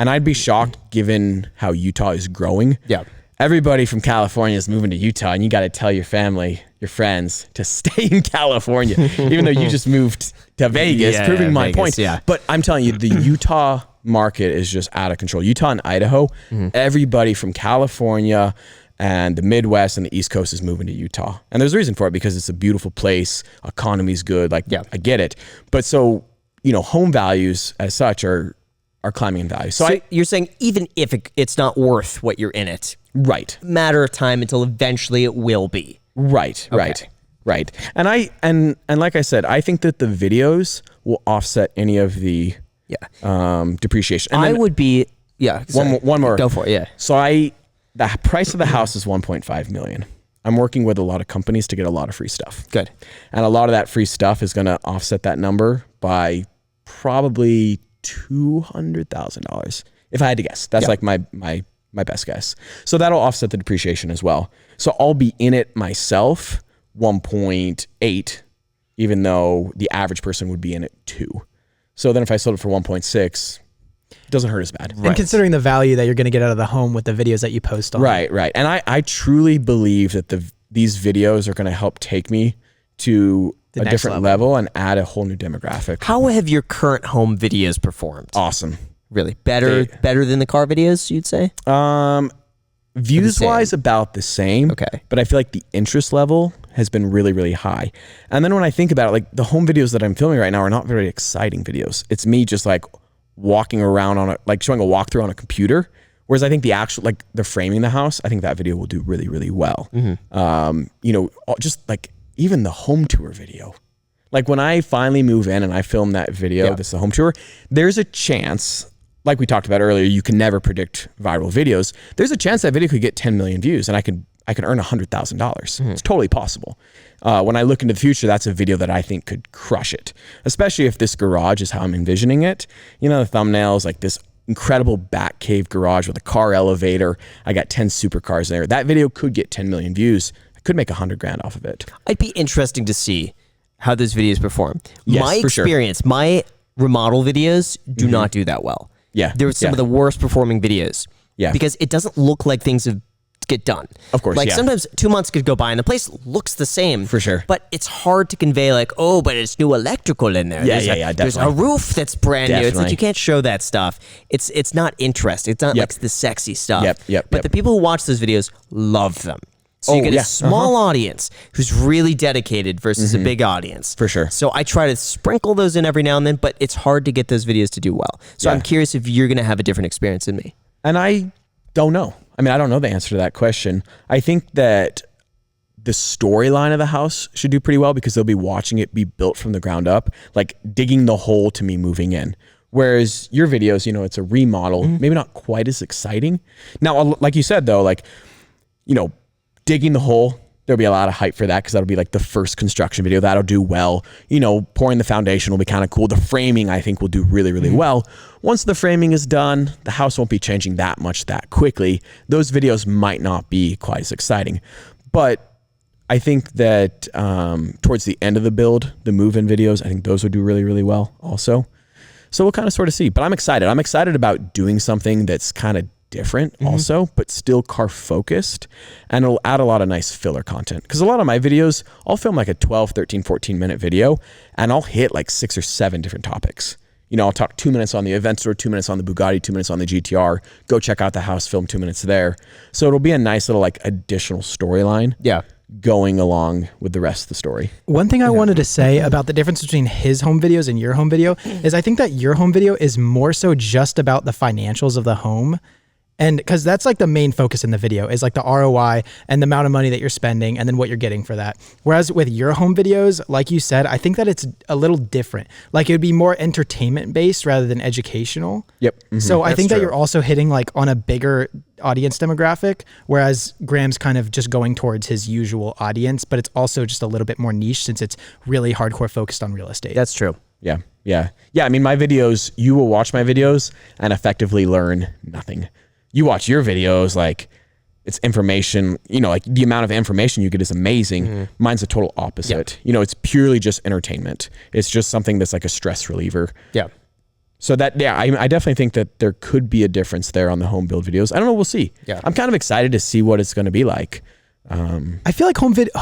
And I'd be shocked given how Utah is growing. Yeah. Everybody from California is moving to Utah, and you got to tell your family, your friends to stay in California, even though you just moved to Vegas, proving my point. Yeah. But I'm telling you, the Utah market is just out of control. Utah and Idaho, everybody from California and the Midwest and the East Coast is moving to Utah. And there's a reason for it, because it's a beautiful place. Economy's good. I get it. But so, home values as such are climbing in value. So you're saying even if it's not worth what you're in it, right. matter of time until eventually it will be. Right. And and like I said, I think that the videos will offset any of the depreciation. And I then would be one more. Go for it. Yeah. So the price of the house is $1.5 million. I'm working with a lot of companies to get a lot of free stuff. Good. And a lot of that free stuff is going to offset that number by probably $200,000. If I had to guess, that's like my best guess. So that'll offset the depreciation as well. So I'll be in it myself 1.8, even though the average person would be in it 2. So then if I sold it for 1.6, it doesn't hurt as bad. And considering the value that you're going to get out of the home with the videos that you post on. Right. And I truly believe that these videos are going to help take me to a different level and add a whole new demographic. How have your current home videos performed? Awesome. Really? Better than the car videos, you'd say? Views wise, about the same. Okay. But I feel like the interest level has been really, really high. And then when I think about it, like the home videos that I'm filming right now are not very exciting videos. It's me just like walking around showing a walkthrough on a computer. Whereas I think the actual, like the framing the house, I think that video will do really, really well. Just like even the home tour video. Like when I finally move in and I film that video, this is the home tour, there's a chance, like we talked about earlier, you can never predict viral videos. There's a chance that video could get 10 million views and I could earn $100,000. It's totally possible. When I look into the future, that's a video that I think could crush it, especially if this garage is how I'm envisioning it. The thumbnails, like this incredible back cave garage with a car elevator. I got 10 supercars there. That video could get 10 million views. I could make $100,000 off of it. It'd be interesting to see how those videos perform. Yes, my for sure. experience, my remodel videos do not do that well. Yeah. They're some of the worst performing videos. Yeah. Because it doesn't look like things get done. Of course, Like sometimes 2 months could go by and the place looks the same. For sure. But it's hard to convey like, oh, but it's new electrical in there. Yeah, There's a definitely. roof that's brand new. It's like Definitely. you can't show that stuff. It's not interesting. It's not Yep. like the sexy stuff. Yep. But the people who watch those videos love them. So you get a small audience who's really dedicated versus a big audience. For sure. So I try to sprinkle those in every now and then, but it's hard to get those videos to do well. So I'm curious if you're going to have a different experience than me. And I don't know. I mean, I don't know the answer to that question. I think that the storyline of the house should do pretty well because they'll be watching it be built from the ground up, like digging the hole to me moving in. Whereas your videos, it's a remodel, maybe not quite as exciting. Now, like you said, though, digging the hole, there'll be a lot of hype for that because that'll be like the first construction video. That'll do well. Pouring the foundation will be kind of cool. The framing, I think, will do really, really well. Once the framing is done, the house won't be changing that much that quickly. Those videos might not be quite as exciting. But I think that towards the end of the build, the move-in videos, I think those would do really, really well also. So we'll kind of sort of see. But I'm excited. I'm excited about doing something that's kind of different also, but still car focused, and it'll add a lot of nice filler content because a lot of my videos, I'll film like a 12, 13, 14 minute video and I'll hit like 6 or 7 different topics. I'll talk 2 minutes on the event store, 2 minutes on the Bugatti, 2 minutes on the GTR, go check out the house, film 2 minutes there. So it'll be a nice little like additional storyline going along with the rest of the story. One thing I wanted to say about the difference between his home videos and your home video is I think that your home video is more so just about the financials of the home. And because that's like the main focus in the video is like the ROI and the amount of money that you're spending and then what you're getting for that. Whereas with your home videos, like you said, I think that it's a little different. Like it would be more entertainment based rather than educational. Yep. So I That's think that true. you're also hitting like on a bigger audience demographic, whereas Graham's kind of just going towards his usual audience, but it's also just a little bit more niche since it's really hardcore focused on real estate. That's true. Yeah. I mean, my videos, you will watch my videos and effectively learn nothing. You watch your videos, like it's information, like the amount of information you get is amazing. Mine's a total opposite. It's purely just entertainment. It's just something that's like a stress reliever. Yeah. So I definitely think that there could be a difference there on the home build videos. I don't know. We'll see. Yeah. I'm kind of excited to see what it's going to be like. I feel like home build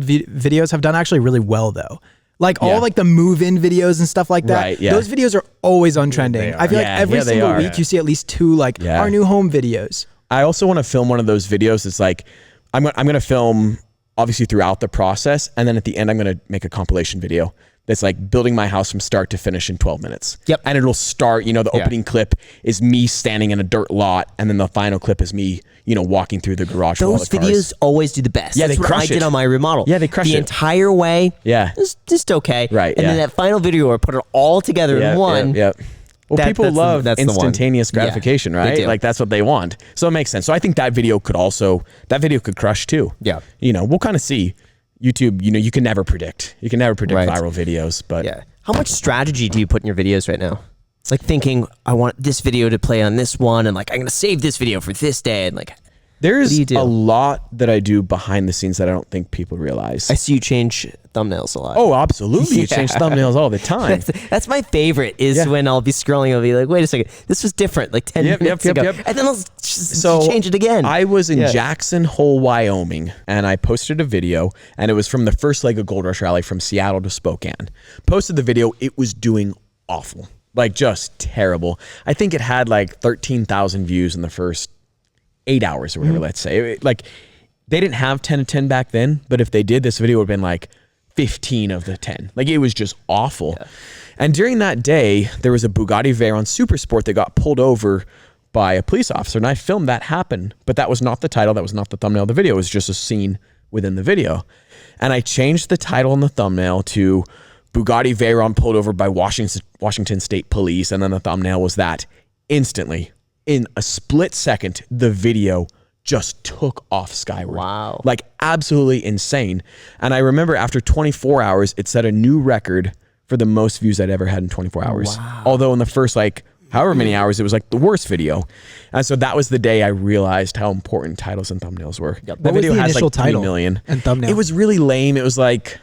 videos have done actually really well though. Like all like the move-in videos and stuff like that. Right, yeah. Those videos are always on trending. I feel like every single week you see at least 2 like our new home videos. I also want to film one of those videos. It's like, I'm going to film obviously throughout the process. And then at the end, I'm going to make a compilation video that's like building my house from start to finish in 12 minutes. Yep. And it'll start, the opening clip is me standing in a dirt lot. And then the final clip is me, walking through the garage. Those videos always do the best. Yeah, That's they what crush I did it. on my remodel. Yeah, they crush the it. entire way. Yeah. It's just okay. Right, And then that final video where I put it all together in one. Yeah. Well, people love that's the one. instantaneous gratification, Yeah, they right? do. Like that's what they want. So it makes sense. So I think that video could crush too. Yeah. We'll kind of see. YouTube, you can never predict. You can never predict Right. viral videos, but Yeah. How much strategy do you put in your videos right now? Like thinking, I want this video to play on this one, and like I'm gonna save this video for this day, and like there's what do you do? a lot that I do behind the scenes that I don't think people realize. I see you change thumbnails a lot. Oh, absolutely. You Yeah. change thumbnails all the time. That's my favorite is when I'll be scrolling, I'll be like, wait a second, this was different like 10 minutes ago. And then I'll change it again. I was in Jackson Hole, Wyoming, and I posted a video, and it was from the first leg of Gold Rush Rally from Seattle to Spokane. Posted the video. It was doing awful. Like just terrible. I think it had like 13,000 views in the first 8 hours or whatever, let's say. Like they didn't have 10 of 10 back then, but if they did, this video would have been like 15 of the 10. Like it was just awful. Yeah. And during that day, there was a Bugatti Veyron Super Sport that got pulled over by a police officer, and I filmed that happen, but that was not the title. That was not the thumbnail of the video. It was just a scene within the video. And I changed the title and the thumbnail to Bugatti Veyron pulled over by Washington State Police. And then the thumbnail was that. Instantly, in a split second, the video just took off skyward. Wow. Like absolutely insane. And I remember after 24 hours, it set a new record for the most views I'd ever had in 24 hours. Wow. Although in the first however many hours, it was like the worst video. And so that was the day I realized how important titles and thumbnails were. Yep. The What was video the has initial like 3 title million. and thumbnail? It was really lame. It was like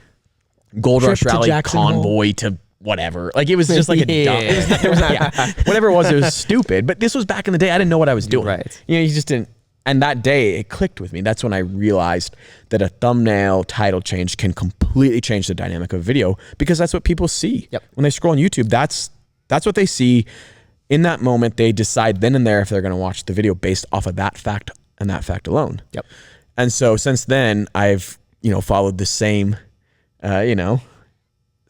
Gold Trip Rush to Rally Jackson convoy to whatever. Like it was just like a dumb, whatever it was stupid. But this was back in the day. I didn't know what I was doing. Right. You just didn't. And that day it clicked with me. That's when I realized that a thumbnail title change can completely change the dynamic of video, because that's what people see. Yep. When they scroll on YouTube, that's what they see. In that moment, they decide then and there if they're going to watch the video based off of that fact and that fact alone. Yep. And so since then, I've followed the same,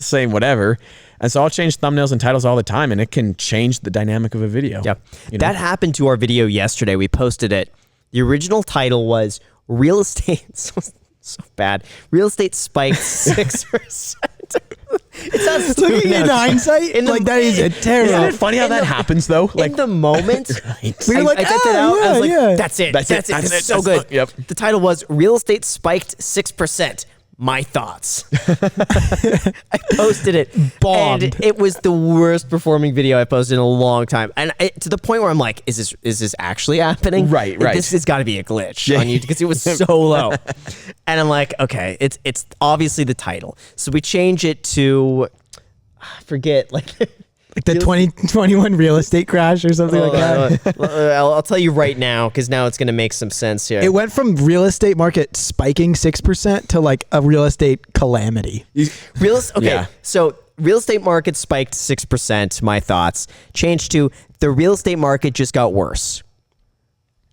same whatever. And so I'll change thumbnails and titles all the time, and it can change the dynamic of a video. Yep. That happened to our video yesterday. We posted it. The original title was Real Estate. So bad. Real Estate spiked 6%. It sounds stupid. In hindsight, that is a terrible. Isn't it funny how that happens though? In the moment, Right. we were like, I typed it out. I was like, that's it. That's That's it. it. That's It's it. so That's good. yep. The title was Real Estate Spiked 6%. My thoughts. I posted it. Bombed. And it was the worst performing video I posted in a long time. And to the point where I'm like, is this actually happening? Right. This has got to be a glitch on YouTube because it was so low. And I'm like, okay, it's obviously the title. So we change it to, I forget, like the 2021 real estate crash or something like that. I'll tell you right now, because now it's going to make some sense here. It went from real estate market spiking 6% to like a real estate calamity. So real estate market spiked 6%. My thoughts changed to the real estate market just got worse.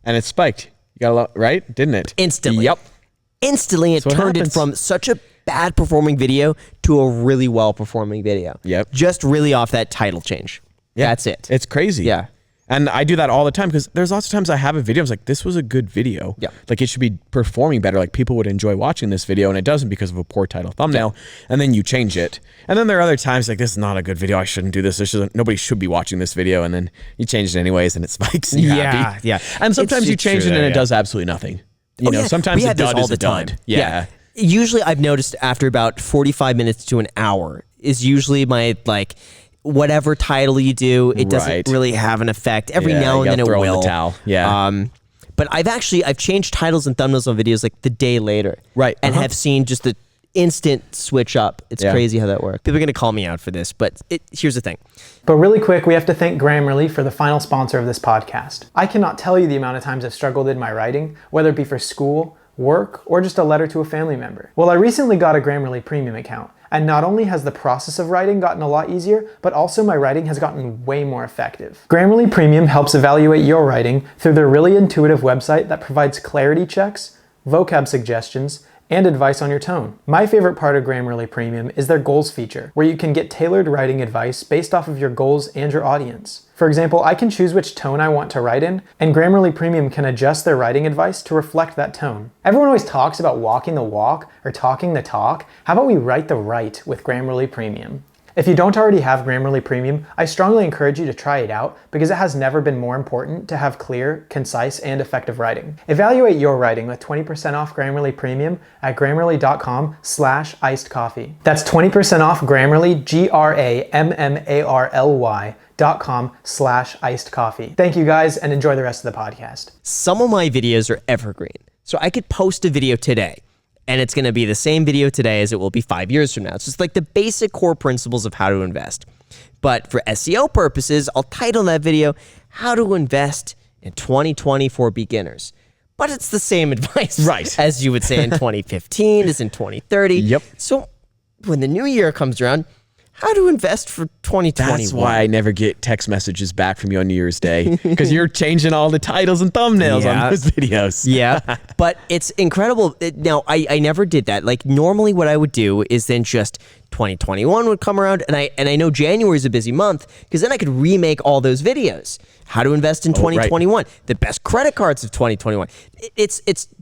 And it spiked. You got a lot, right? Didn't it? Instantly. Yep. Instantly, it what turned it happens. from such a bad performing video to a really well performing video. Yep. Just really off that title change. Yeah. That's it. It's crazy. Yeah. And I do that all the time because there's lots of times I have a video. I was like, this was a good video. Yeah. Like it should be performing better. Like people would enjoy watching this video and it doesn't because of a poor title thumbnail. And then you change it. And then there are other times like, this is not a good video. I shouldn't do this. Nobody should be watching this video. And then you change it anyways and it spikes and you're happy. Yeah. And sometimes you change it and it does absolutely nothing. You know, sometimes we a have this dud all is the a dud. time. Yeah. Usually I've noticed after about 45 minutes to an hour is usually my like, whatever title you do, it doesn't really have an effect. Every now and then it will. The towel. Yeah. But I've changed titles and thumbnails on videos like the day later. Right. And have seen just the instant switch up. It's crazy how that works. People are going to call me out for this, but here's the thing. But really quick, we have to thank Grammarly for the final sponsor of this podcast. I cannot tell you the amount of times I've struggled in my writing, whether it be for school, work, or just a letter to a family member. Well, I recently got a Grammarly premium account, and not only has the process of writing gotten a lot easier, but also my writing has gotten way more effective. Grammarly Premium helps evaluate your writing through their really intuitive website that provides clarity checks, vocab suggestions, and advice on your tone. My favorite part of Grammarly Premium is their goals feature, where you can get tailored writing advice based off of your goals and your audience. For example, I can choose which tone I want to write in, and Grammarly Premium can adjust their writing advice to reflect that tone. Everyone always talks about walking the walk or talking the talk. How about we write the write with Grammarly Premium? If you don't already have Grammarly Premium, I strongly encourage you to try it out because it has never been more important to have clear, concise, and effective writing. Evaluate your writing with 20% off Grammarly Premium at grammarly.com/icedcoffee. That's 20% off Grammarly, grammarly.com/icedcoffee. Thank you guys and enjoy the rest of the podcast. Some of my videos are evergreen. So I could post a video today and it's going to be the same video today as it will be 5 years from now. It's just like the basic core principles of how to invest. But for SEO purposes, I'll title that video, How to Invest in 2020 for Beginners. But it's the same advice as you would say in 2015 as in 2030. Yep. So when the new year comes around, how to invest for 2021. That's why I never get text messages back from you on New Year's Day because you're changing all the titles and thumbnails on those videos. Yeah, but it's incredible. Now, I never did that. Like normally what I would do is then just 2021 would come around and I know January is a busy month because then I could remake all those videos. How to invest in 2021. The best credit cards of 2021. It's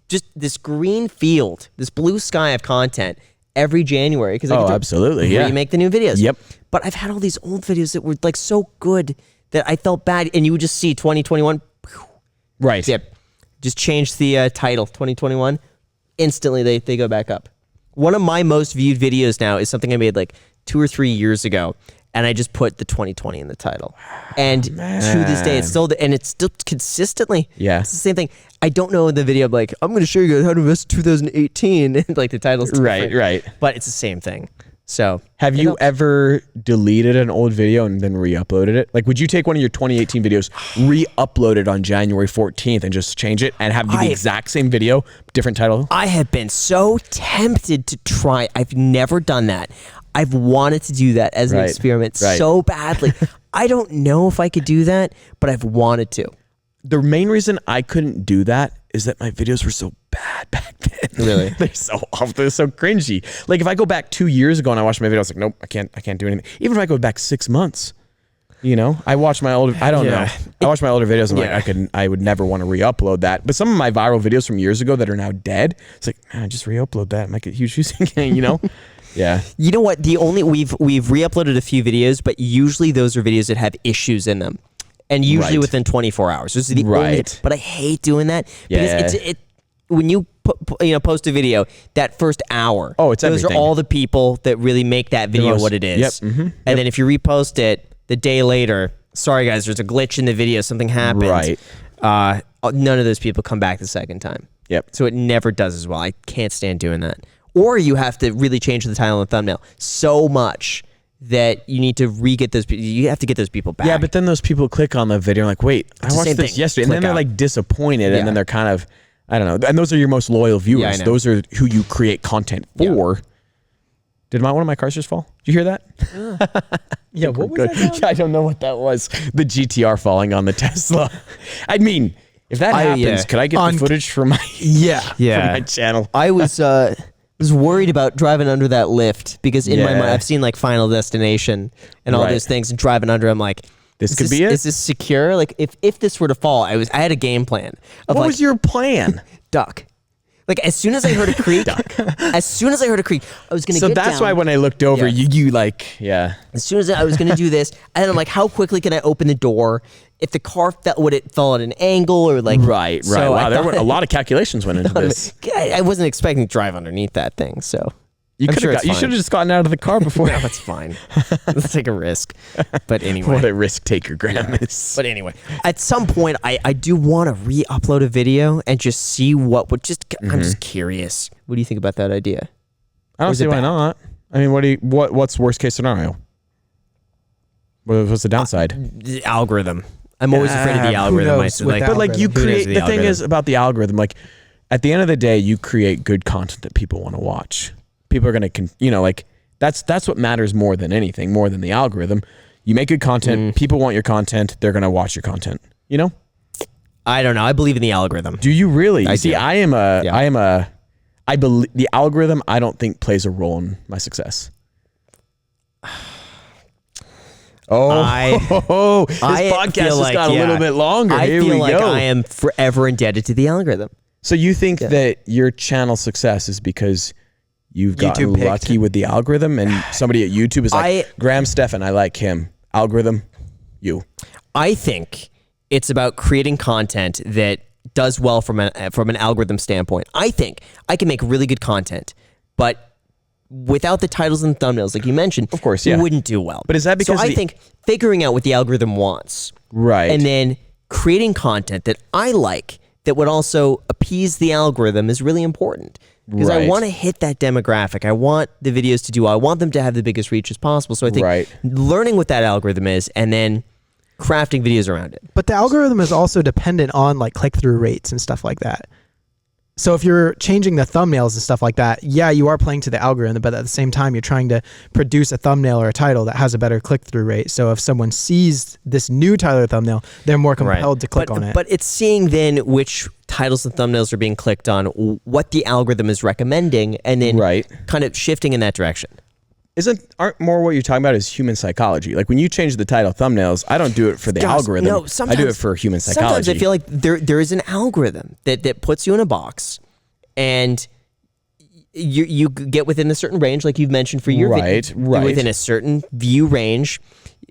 just this green field, this blue sky of content every January because I get to absolutely, remake the new videos. Yep. But I've had all these old videos that were like so good that I felt bad, and you would just see 2021. Right. Yep. Just change the title 2021. Instantly, they go back up. One of my most viewed videos now is something I made like 2 or 3 years ago, and I just put the 2020 in the title. And to this day, it's still consistently. Yeah. It's the same thing. I don't know in the video, I'm like, I'm going to show you guys how to invest in 2018. And like the title's different. Right. But it's the same thing. So have you ever deleted an old video and then re-uploaded it? Like, would you take one of your 2018 videos, re-upload it on January 14th and just change it and have the exact same video, different title? I have been so tempted to try. I've never done that. I've wanted to do that as an experiment so badly. I don't know if I could do that, but I've wanted to. The main reason I couldn't do that is that my videos were so bad back then. Really? They're so awful. They're so cringy. Like if I go back 2 years ago and I watch my video, I was like, nope, I can't do anything. Even if I go back 6 months, you know, I watch my older, I don't know. I watch my older videos and like, I would never want to re-upload that. But some of my viral videos from years ago that are now dead, it's like, man, just re-upload that and make it huge views again, you know? Yeah. You know what? We've re-uploaded a few videos, but usually those are videos that have issues in them. And usually within 24 hours. This is the only, but I hate doing that because it's when you post a video, that first hour. Oh, it's those everything. are all the people that really make that video what it is. Yep. And then if you repost it the day later, sorry guys, there's a glitch in the video, something happened. Right. None of those people come back the second time. Yep. So it never does as well. I can't stand doing that. Or you have to really change the title and thumbnail so much that you need to re-get those people. You have to get those people back. Yeah, but then those people click on the video and like, wait, I watched this yesterday. And then they're like disappointed and then they're kind of, I don't know. And those are your most loyal viewers. Those are who you create content for. Did one of my cars just fall? Did you hear that? Yeah, what was that? Yeah, I don't know what that was. The GTR falling on the Tesla. I mean, if that happens, could I get the footage for my for my channel? I was worried about driving under that lift because in my mind I've seen like Final Destination and all those things, and driving under, I'm like, this could be it. Is this secure? Like if this were to fall, I had a game plan of What was your plan? duck. Like as soon as I heard a creak, I was gonna. So get that's down. why when I looked over, Yeah. you like, yeah. As soon as I was gonna do this, and then I'm like, how quickly can I open the door? If the car would it fall at an angle or like Right. So Wow, there thought- were a lot of calculations went into this. I wasn't expecting to drive underneath that thing, so You I'm could sure have it's you fine. should have just gotten out of the car before. No, it's fine. Let's take a risk. But anyway. What a risk taker Graham is. But anyway, at some point, I do want to re-upload a video and just see what would just. I'm just curious. What do you think about that idea? I don't is see it why bad? not. I mean, what's worst case scenario? What's the downside? The algorithm. I'm always afraid of the algorithm. knows with that? But like you Who knows create the the thing algorithm? is about the algorithm. Like at the end of the day, you create good content that people want to watch. People are gonna, like that's what matters more than anything, more than the algorithm. You make good content. People want your content. They're gonna watch your content. You know? I don't know. I believe in the algorithm. Do you really? I See, do. I believe the algorithm. I don't think plays a role in my success. Oh, this podcast feel has like, got a little bit longer. I Here feel we like go. I am forever indebted to the algorithm. So you think that your channel success is because you've gotten YouTube picked. lucky with the algorithm and somebody at YouTube is like, Graham Stephan, I like him. Algorithm, you. I think it's about creating content that does well from an algorithm standpoint. I think I can make really good content, but without the titles and thumbnails, like you mentioned, Of course, yeah. it wouldn't do well. But is that because so I think figuring out what the algorithm wants, Right. and then creating content that I like that would also appease the algorithm is really important. Because I Right. want to hit that demographic. I want the videos to do well. I want them to have the biggest reach as possible. So I think Right. learning what that algorithm is and then crafting videos around it. But the algorithm is also dependent on like click-through rates and stuff like that. So if you're changing the thumbnails and stuff like that, yeah, you are playing to the algorithm, but at the same time, you're trying to produce a thumbnail or a title that has a better click-through rate. So if someone sees this new title or thumbnail, they're more compelled to click on it. But it's seeing then which titles and thumbnails are being clicked on, what the algorithm is recommending, and then Right. kind of shifting in that direction. Aren't more what you're talking about is human psychology? Like when you change the title thumbnails, I don't do it for the Guys, algorithm. no, I do it sometimes- for human psychology. Sometimes I feel like there is an algorithm that puts you in a box, and you get within a certain range, like you've mentioned for your Right, video, right. within a certain view range.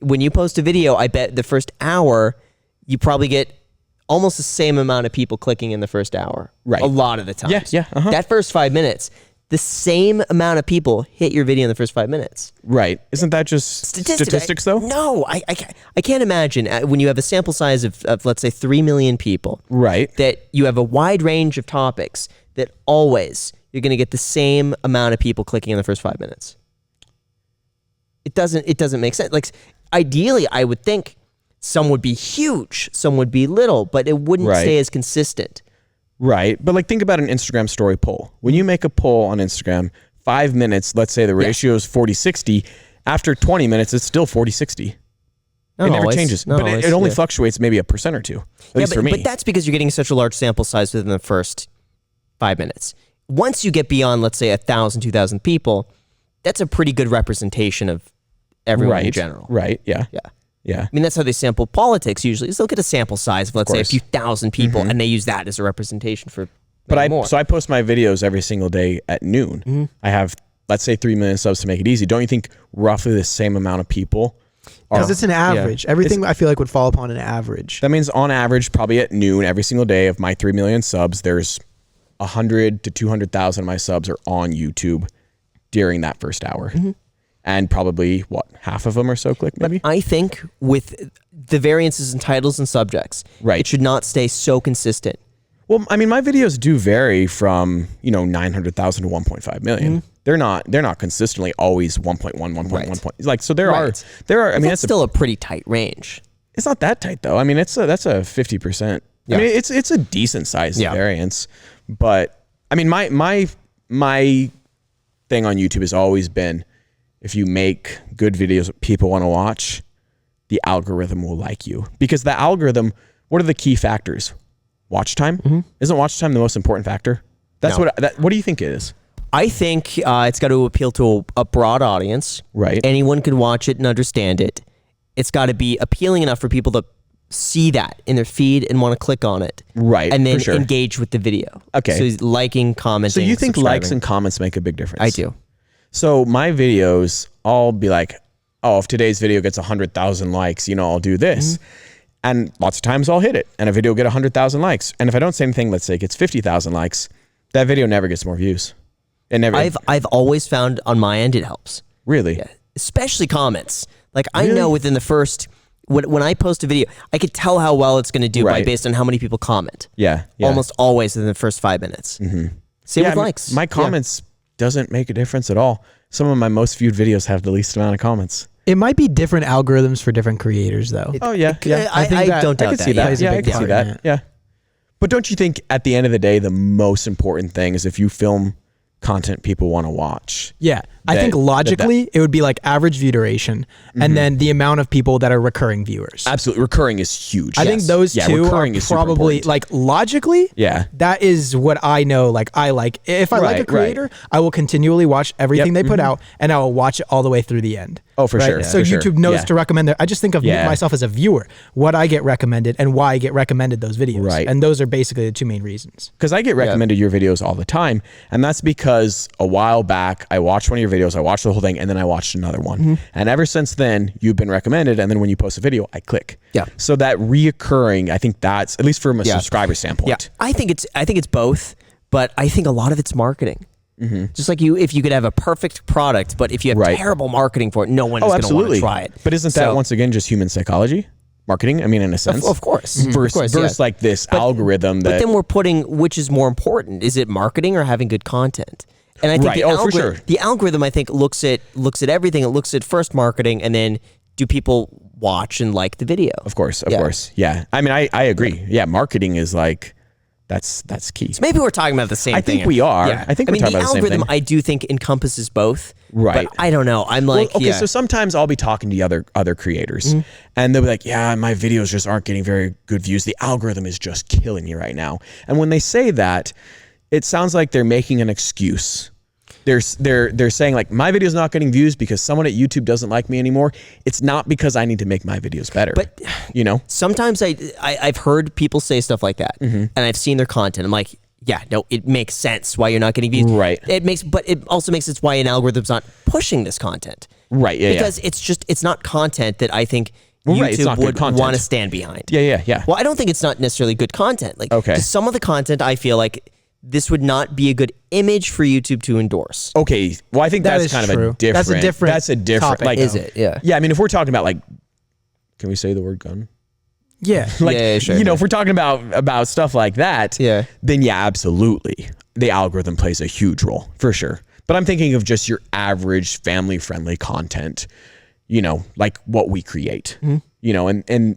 When you post a video, I bet the first hour you probably get almost the same amount of people clicking in the first hour. Right. A lot of the time. Yeah, uh-huh. That first 5 minutes, the same amount of people hit your video in the first 5 minutes. Right. Isn't that just statistics though? No, I can't imagine when you have a sample size of let's say 3 million people. Right. That you have a wide range of topics that always you're going to get the same amount of people clicking in the first 5 minutes. It doesn't make sense. Like ideally, I would think some would be huge, some would be little, but it wouldn't Right. stay as consistent. Right. But like think about an Instagram story poll. When you make a poll on Instagram, 5 minutes, let's say the ratio is 40-60, after 20 minutes, it's still 40-60. Not It never always. changes. Not But always, it only yeah. fluctuates maybe a percent or two. At least for me. But that's because you're getting such a large sample size within the first 5 minutes. Once you get beyond, let's say, 1,000, 2,000 people, that's a pretty good representation of everyone right. in general. Right. Yeah. Yeah. Yeah. I mean, that's how they sample politics usually. Is they'll get a sample size of, let's say, a course. few thousand people, and they use that as a representation for But many more. I post my videos every single day at noon. I have, let's say, 3 million subs to make it easy. Don't you think roughly the same amount of people are? Because it's an average. Everything I feel like would fall upon an average. That means on average, probably at noon every single day of my 3 million subs, there's 100 to 200,000 of my subs are on YouTube during that first hour. And probably, half of them or so click maybe? I think with the variances in titles and subjects, Right. it should not stay so consistent. Well, I mean, my videos do vary from 900,000 to 1.5 million. They're not consistently always 1.1, 1.1. Right. Like so, there are. I mean, That's still a pretty tight range. it's not that tight though. I mean, that's a 50%. Yeah. I mean, it's a decent size Yeah. variance. But I mean, my thing on YouTube has always been, if you make good videos that people want to watch, the algorithm will like you. Because the algorithm, what are the key factors? Watch time? Isn't watch time the most important factor? That's No. what do you think it is? I think it's got to appeal to a broad audience. Right. Anyone can watch it and understand it. it's got to be appealing enough for people to see that in their feed and want to click on it. Right. And then for sure. engage with the video. Okay. So he's liking, commenting. So you think likes subscribing. and comments make a big difference? I do. So my videos, I'll be like, oh, if today's video gets 100,000 likes, I'll do this. And lots of times I'll hit it and a video will get 100,000 likes. And if I don't say anything, let's say it gets 50,000 likes, that video never gets more views. It never. I've always found on my end it helps. Really? Yeah. Especially comments. Like I know within the first, when I post a video, I could tell how well it's going to do based on how many people comment. Yeah. Almost always in the first 5 minutes. Same with likes. My comments doesn't make a difference at all. Some of my most viewed videos have the least amount of comments. It might be different algorithms for different creators, though. Oh yeah, yeah. I don't doubt I could see that. that. Yeah, I could see that. Yeah. But don't you think at the end of the day, the most important thing is if you film content people want to watch? Yeah. I think logically it would be like average view duration and then the amount of people that are recurring viewers. Absolutely. Recurring is huge. I think those two are probably like logically. Yeah. That is what I know. Like I like, if I like a creator, I will continually watch everything they put out and I will watch it all the way through the end. Oh, for sure. So YouTube knows to recommend that. I just think of myself as a viewer, what I get recommended and why I get recommended those videos. Right. And those are basically the two main reasons. Because I get recommended your videos all the time. And that's because a while back, I watched one of your videos, I watched the whole thing, and then I watched another one. And ever since then, you've been recommended. And then when you post a video, I click. Yeah. So that reoccurring, I think that's, at least from a subscriber standpoint. Yeah. I think it's both, but I think a lot of it's marketing. Just like if you could have a perfect product, but if you have terrible marketing for it, no one is going to want to try it. But isn't that once again just human psychology? Marketing? I mean, in a sense. Of course. Versus like this algorithm that... But then we're putting, which is more important? Is it marketing or having good content? And I think the algorithm, I think, looks at everything. It looks at first marketing and then do people watch and like the video? Of course. Yeah. I mean, I agree. Yeah, marketing is like... That's key. So maybe we're talking about the same thing. I think we are. Yeah. I think we're talking about the same thing. The algorithm, I do think, encompasses both. Right. But I don't know. I'm like, so sometimes I'll be talking to other creators and they'll be like, yeah, my videos just aren't getting very good views. The algorithm is just killing me right now. And when they say that, it sounds like they're making an excuse. They're saying like, my video's not getting views because someone at YouTube doesn't like me anymore. It's not because I need to make my videos better. But sometimes I've heard people say stuff like that, and I've seen their content. I'm like, yeah, no, it makes sense why you're not getting views. Right. But it also makes sense why an algorithm's not pushing this content. Right. Yeah. Because it's not content that I think YouTube would want to stand behind. Yeah. Well, I don't think it's not necessarily good content. Like, some of the content I feel like this would not be a good image for YouTube to endorse. Okay. Well, I think that's kind of a different. That's a different topic. Like, is it? Yeah. Yeah. I mean, if we're talking about like, can we say the word gun? Yeah. Like, sure. If we're talking about stuff like that, then yeah, absolutely. The algorithm plays a huge role for sure. But I'm thinking of just your average family-friendly content, like what we create, and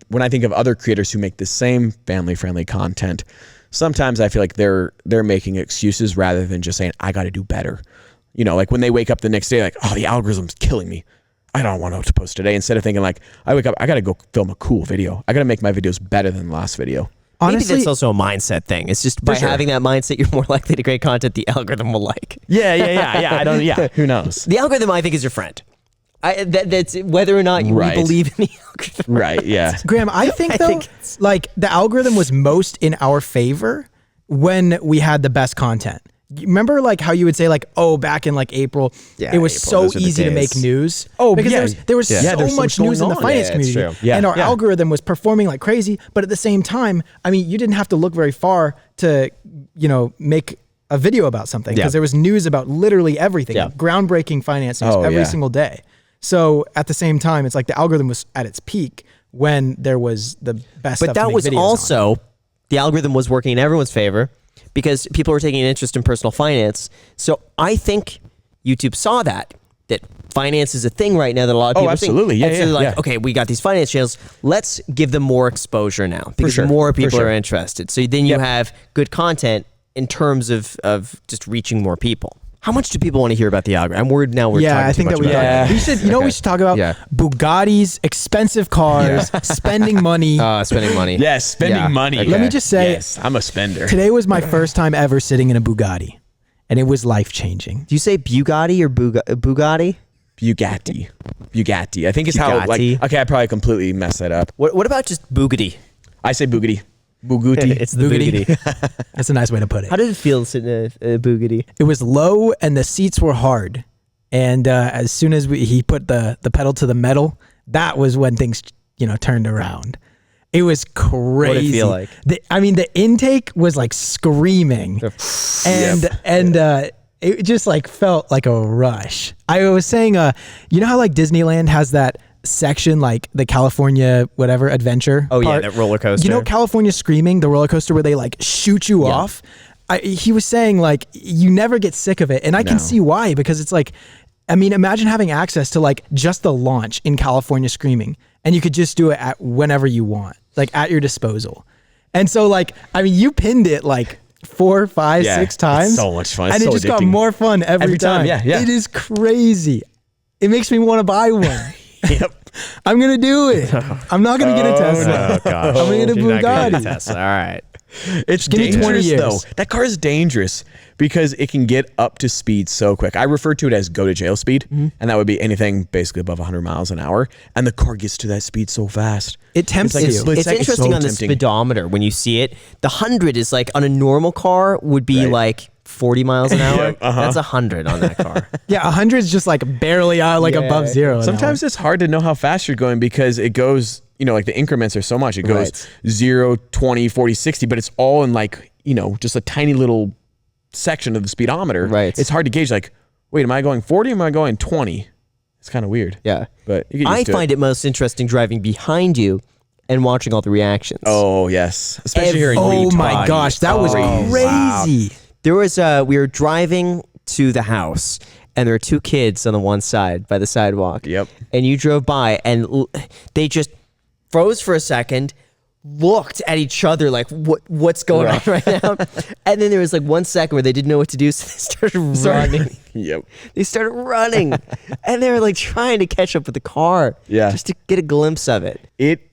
when I think of other creators who make the same family-friendly content, sometimes I feel like they're making excuses rather than just saying, I got to do better. Like when they wake up the next day, like, oh, the algorithm's killing me. I don't want to post today. Instead of thinking like, I wake up, I got to go film a cool video. I got to make my videos better than the last video. Honestly, maybe that's also a mindset thing. It's just by having that mindset, you're more likely to create content the algorithm will like. Yeah. Who knows? The algorithm, I think, is your friend. That's whether or not we believe in the algorithm. Right. Yeah. Graham, I think like the algorithm was most in our favor when we had the best content. Remember like how you would say like, oh, back in like April, it was so easy to make news. Oh, because there was so much news in the finance community. Yeah, and our algorithm was performing like crazy. But at the same time, I mean, you didn't have to look very far to, make a video about something because there was news about literally everything, groundbreaking finance news every single day. So at the same time, it's like the algorithm was at its peak when there was the best stuff to make videos on. But that was also, the algorithm was working in everyone's favor because people were taking an interest in personal finance. So I think YouTube saw that finance is a thing right now that a lot of people are seeing. Absolutely. Yeah, and so they're like, okay, we got these finance channels. Let's give them more exposure now because more people are interested. So then you have good content in terms of just reaching more people. How much do people want to hear about the algorithm? I'm worried now we're talking I think too much that about it. We should, we should talk about Bugattis, expensive cars, spending money. Spending money. Yes, spending money. Okay. Let me just say, I'm a spender. Today was my first time ever sitting in a Bugatti, and it was life-changing. Do you say Bugatti or Bugatti? Bugatti. I think it's how like. Bugatti? Okay, I probably completely messed that up. What about just Bugatti? I say Bugatti. Bugatti. It's the Bugatti. That's a nice way to put it. How did it feel sitting in a Bugatti? It was low and the seats were hard. And as soon as he put the pedal to the metal, that was when things, turned around. It was crazy. What did it feel like? The intake was like screaming. And it just like felt like a rush. I was saying, you know how like Disneyland has that section, like the California whatever adventure Oh part? yeah, that roller coaster. You know California Screaming, the roller coaster where they like shoot you off? He was saying like you never get sick of it. And I can see why, because it's like, imagine having access to like just the launch in California Screaming, and you could just do it at whenever you want, like at your disposal. And so like, you pinned it like 4, 5, 6 times. It's so much fun. It's and so it just got addicting. more fun every time. Yeah. It is crazy. It makes me want to buy one. Yep. I'm going to do it. I'm not going to get a Tesla. Oh gosh. I'm going to get a You're not gonna get Bugatti. a Tesla. All right. It's Give me 20 dangerous years. though. That car is dangerous because it can get up to speed so quick. I refer to it as go to jail speed, and that would be anything basically above 100 miles an hour. And the car gets to that speed so fast. It tempts It's like a you. split It's second. interesting so on the tempting. speedometer when you see it. The 100 is like on a normal car would be Right. like 40 miles an hour. Yeah, That's 100 on that car. Yeah, 100 is just like barely above zero. Sometimes it's hard to know how fast you're going because it goes, like the increments are so much. It goes Right. 0, 20, 40, 60, but it's all in like, just a tiny little section of the speedometer. Right. It's hard to gauge like, wait, am I going 40 or am I going 20? It's kind of weird. Yeah. But you get I used to find it most interesting driving behind you and watching all the reactions. Oh, yes. Especially here in Oh Utah. my gosh, that was crazy. There was we were driving to the house and there were 2 kids on the one side by the sidewalk. Yep. And you drove by and they just froze for a second, looked at each other like what's going on right now. And then there was like 1 second where they didn't know what to do, so they started running. Yep. They started running and they were like trying to catch up with the car. Yeah. Just to get a glimpse of it. It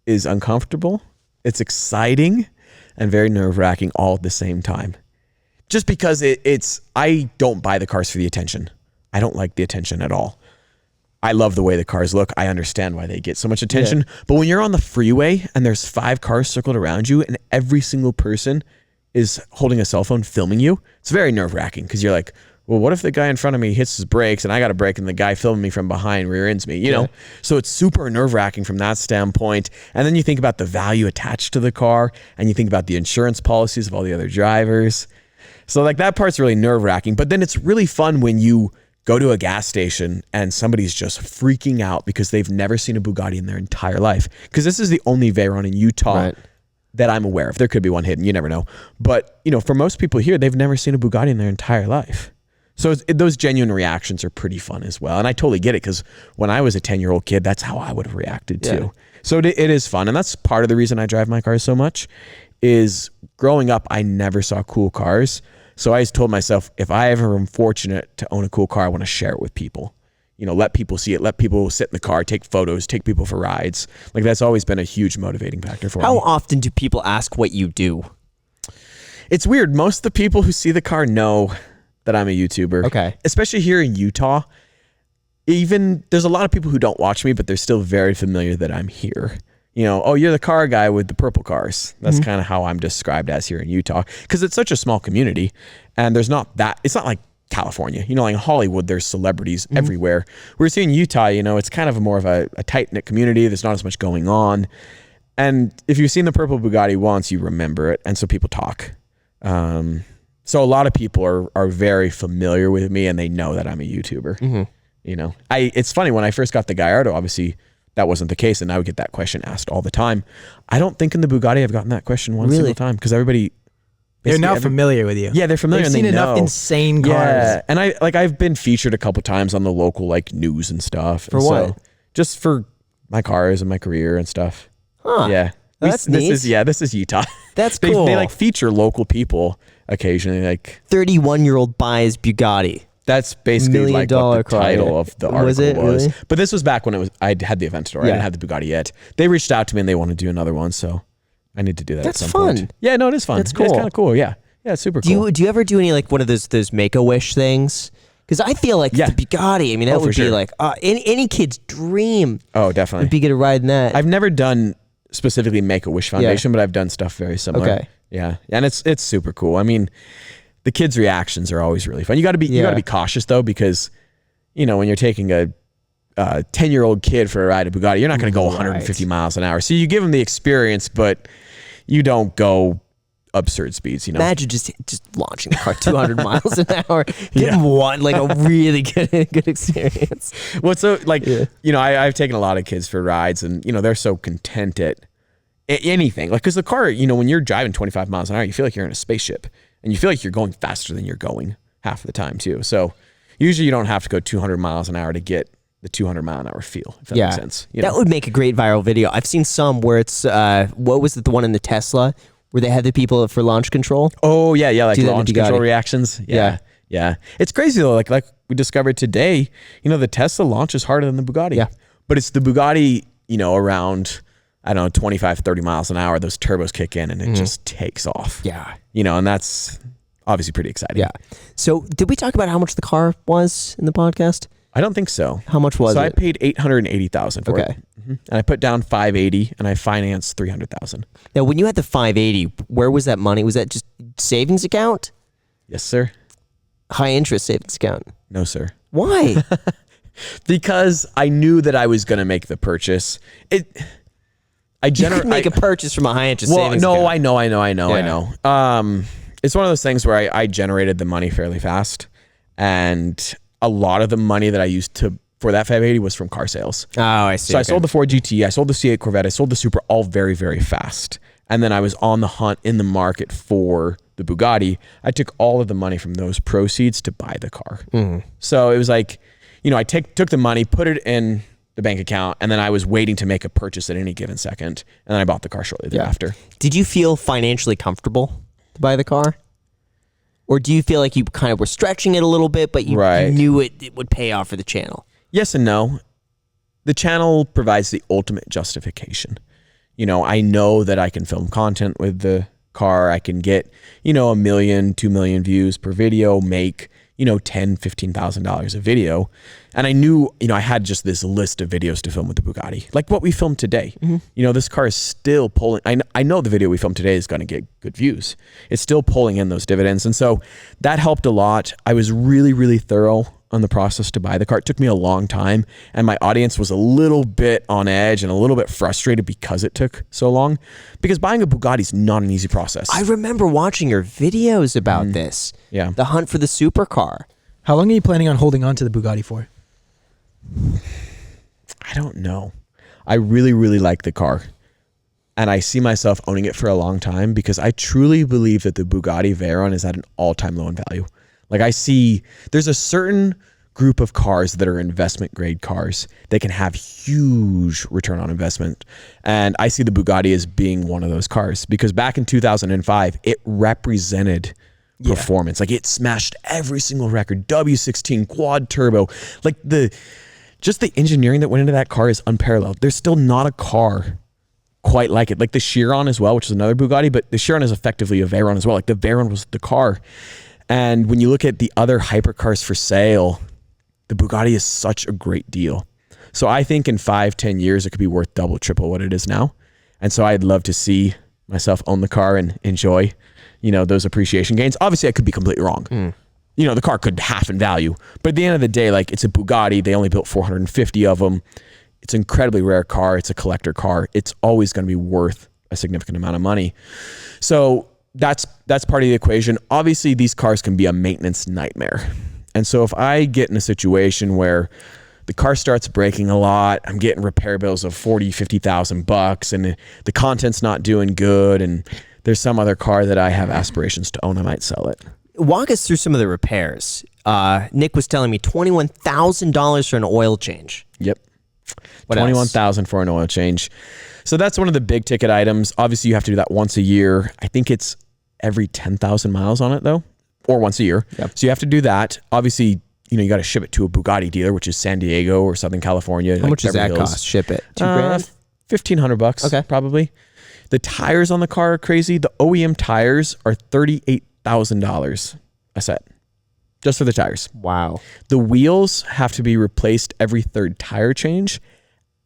is uncomfortable. It's exciting and very nerve-wracking all at the same time. Just because I don't buy the cars for the attention. I don't like the attention at all. I love the way the cars look. I understand why they get so much attention. But when you're on the freeway and there's 5 cars circled around you and every single person is holding a cell phone filming you, it's very nerve-wracking because you're like, well, what if the guy in front of me hits his brakes and I got to brake and the guy filming me from behind rear ends me, you know? So it's super nerve-wracking from that standpoint. And then you think about the value attached to the car and you think about the insurance policies of all the other drivers. So like that part's really nerve-wracking. But then it's really fun when you go to a gas station and somebody's just freaking out because they've never seen a Bugatti in their entire life. Because this is the only Veyron in Utah that I'm aware of. There could be one hidden, you never know. But for most people here, they've never seen a Bugatti in their entire life. So those genuine reactions are pretty fun as well. And I totally get it because when I was a 10-year-old kid, that's how I would have reacted too. So it is fun. And that's part of the reason I drive my car so much is growing up, I never saw cool cars. So I just told myself, if I ever am fortunate to own a cool car, I want to share it with people. Let people see it, let people sit in the car, take photos, take people for rides. Like that's always been a huge motivating factor for me. How often do people ask what you do? It's weird. Most of the people who see the car know that I'm a YouTuber. Okay. Especially here in Utah. Even there's a lot of people who don't watch me, but they're still very familiar that I'm here. Oh, you're the car guy with the purple cars. That's kind of how I'm described as here in Utah because it's such a small community and it's not like California. Like in Hollywood, there's celebrities everywhere. Whereas here in Utah, it's kind of more of a tight-knit community. There's not as much going on. And if you've seen the purple Bugatti once, you remember it. And so people talk. So a lot of people are very familiar with me and they know that I'm a YouTuber. It's funny when I first got the Gallardo, obviously that wasn't the case. And I would get that question asked all the time. I don't think in the Bugatti I've gotten that question one single time because everybody... They're now familiar with you. Yeah, they're familiar. They've and seen they enough know. insane cars. Yeah, and I've been featured a couple times on the local news and stuff. For what? Just for my cars and my career and stuff. Huh. Yeah, That's neat. This is Utah. That's They cool. feature local people occasionally. 31-year-old buys Bugatti. That's basically $1 million what the car, title yeah. of the article Was it really? But this was back when I had the event store. I didn't have the Bugatti yet. They reached out to me and they want to do another one, so I need to do that. That's at some fun. point. Yeah, no, it is fun. That's It's cool. kind of cool. Yeah, it's super cool. Do you ever do any one of those Make-A-Wish things? Because I feel like the Bugatti, I mean, that would be like any kid's dream. Oh, definitely. Would be get a ride in that. I've never done specifically Make-A-Wish Foundation, but I've done stuff very similar. Okay. Yeah. And it's super cool. I mean, the kids' reactions are always really fun. You got to be cautious though, because you know, when you're taking a 10-year-old kid for a ride at Bugatti, you're not going to go 150 miles an hour. So you give them the experience, but you don't go absurd speeds, you know. Imagine just launching the car 200 miles an hour, getting one like a really good experience. Well, so like you know, I've taken a lot of kids for rides, and you know, they're so content at anything. Like, because the car, you know, when you're driving 25 miles an hour, you feel like you're in a spaceship, and you feel like you're going faster than you're going half of the time too. So usually you don't have to go 200 miles an hour to get the 200 mile an hour feel, if that makes sense. You know? That would make a great viral video. I've seen some where it's what was it, the one in the Tesla where they had the people for launch control? Oh yeah, like Do launch control reactions. Yeah. It's crazy though. Like we discovered today, you know, the Tesla launches harder than the Bugatti. Yeah. But it's the Bugatti, you know, around, I don't know, 25, 30 miles an hour, those turbos kick in and it just takes off. Yeah. You know, and that's obviously pretty exciting. Yeah. So did we talk about how much the car was in the podcast? I don't think so. How much was it? So I paid $880,000 for it. And I put down $580 and I financed $300,000. Now, when you had the $580, where was that money? Was that just savings account? Yes, sir. High interest savings account? No, sir. Why? Because I knew that I was going to make the purchase. You could make a purchase from a high interest savings account. I know. It's one of those things where I generated the money fairly fast, and a lot of the money that I used for that 580 was from car sales. Oh, I see. So I sold the Ford GT, I sold the C8 Corvette, I sold the Supra, all very, very fast. And then I was on the hunt in the market for the Bugatti. I took all of the money from those proceeds to buy the car. So it was like, you know, I took the money, put it in the bank account, and then I was waiting to make a purchase at any given second. And then I bought the car shortly thereafter. Did you feel financially comfortable to buy the car? Or do you feel like you kind of were stretching it a little bit, but you knew it would pay off for the channel? Yes and no. The channel provides the ultimate justification. You know, I know that I can film content with the car. I can get, you know, 1 million, 2 million views per video, make, you know, $10,000, $15,000 a video. And I knew, you know, I had just this list of videos to film with the Bugatti, like what we filmed today. You know, this car is still pulling. I know the video we filmed today is going to get good views. It's still pulling in those dividends. And so that helped a lot. I was really, really thorough on the process to buy the car. It took me a long time, and my audience was a little bit on edge and a little bit frustrated because it took so long, because buying a Bugatti is not an easy process. I remember watching your videos about this. Yeah. The hunt for the supercar. How long are you planning on holding on to the Bugatti for? I don't know. I really, really like the car, and I see myself owning it for a long time, because I truly believe that the Bugatti Veyron is at an all-time low in value. Like, I see there's a certain group of cars that are investment grade cars. They can have huge return on investment. And I see the Bugatti as being one of those cars, because back in 2005, it represented performance. Like, it smashed every single record, W16, quad turbo. Like, just the engineering that went into that car is unparalleled. There's still not a car quite like it. Like the Chiron as well, which is another Bugatti, but the Chiron is effectively a Veyron as well. Like, the Veyron was the car. And when you look at the other hypercars for sale, the Bugatti is such a great deal. So I think in 5-10 years, it could be worth double, triple what it is now. And so I'd love to see myself own the car and enjoy, you know, those appreciation gains. Obviously, I could be completely wrong. You know, the car could half in value, but at the end of the day, like, it's a Bugatti. They only built 450 of them. It's an incredibly rare car. It's a collector car. It's always going to be worth a significant amount of money. So that's part of the equation. Obviously, these cars can be a maintenance nightmare. And so if I get in a situation where the car starts breaking a lot, I'm getting repair bills of $40,000-$50,000 and the content's not doing good, and there's some other car that I have aspirations to own, I might sell it. Walk us through some of the repairs. Nick was telling me $21,000 for an oil change. Yep. What $21,000 for an oil change. So that's one of the big ticket items. Obviously, you have to do that once a year. I think it's every 10,000 miles on it though, or once a year. Yep. So you have to do that. Obviously, you know, you got to ship it to a Bugatti dealer, which is San Diego or Southern California. How much does that cost? Ship it? $2,000? $1,500. Okay. Probably. The tires on the car are crazy. The OEM tires are $38,000 a set. just for the tires. Wow. The wheels have to be replaced every third tire change.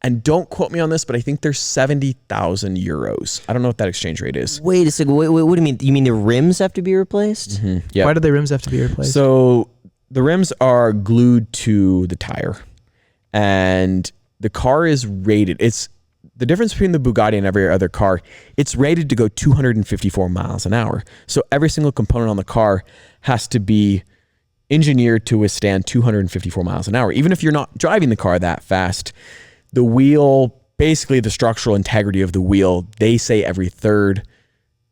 And don't quote me on this, but I think they're 70,000 euros. I don't know what that exchange rate is. Wait a second. Wait, what do you mean? You mean the rims have to be replaced? Yeah. Why do the rims have to be replaced? So the rims are glued to the tire, and the car is rated. It's the difference between the Bugatti and every other car. It's rated to go 254 miles an hour. So every single component on the car has to be engineered to withstand 254 miles an hour. Even if you're not driving the car that fast, the wheel, basically the structural integrity of the wheel, they say every third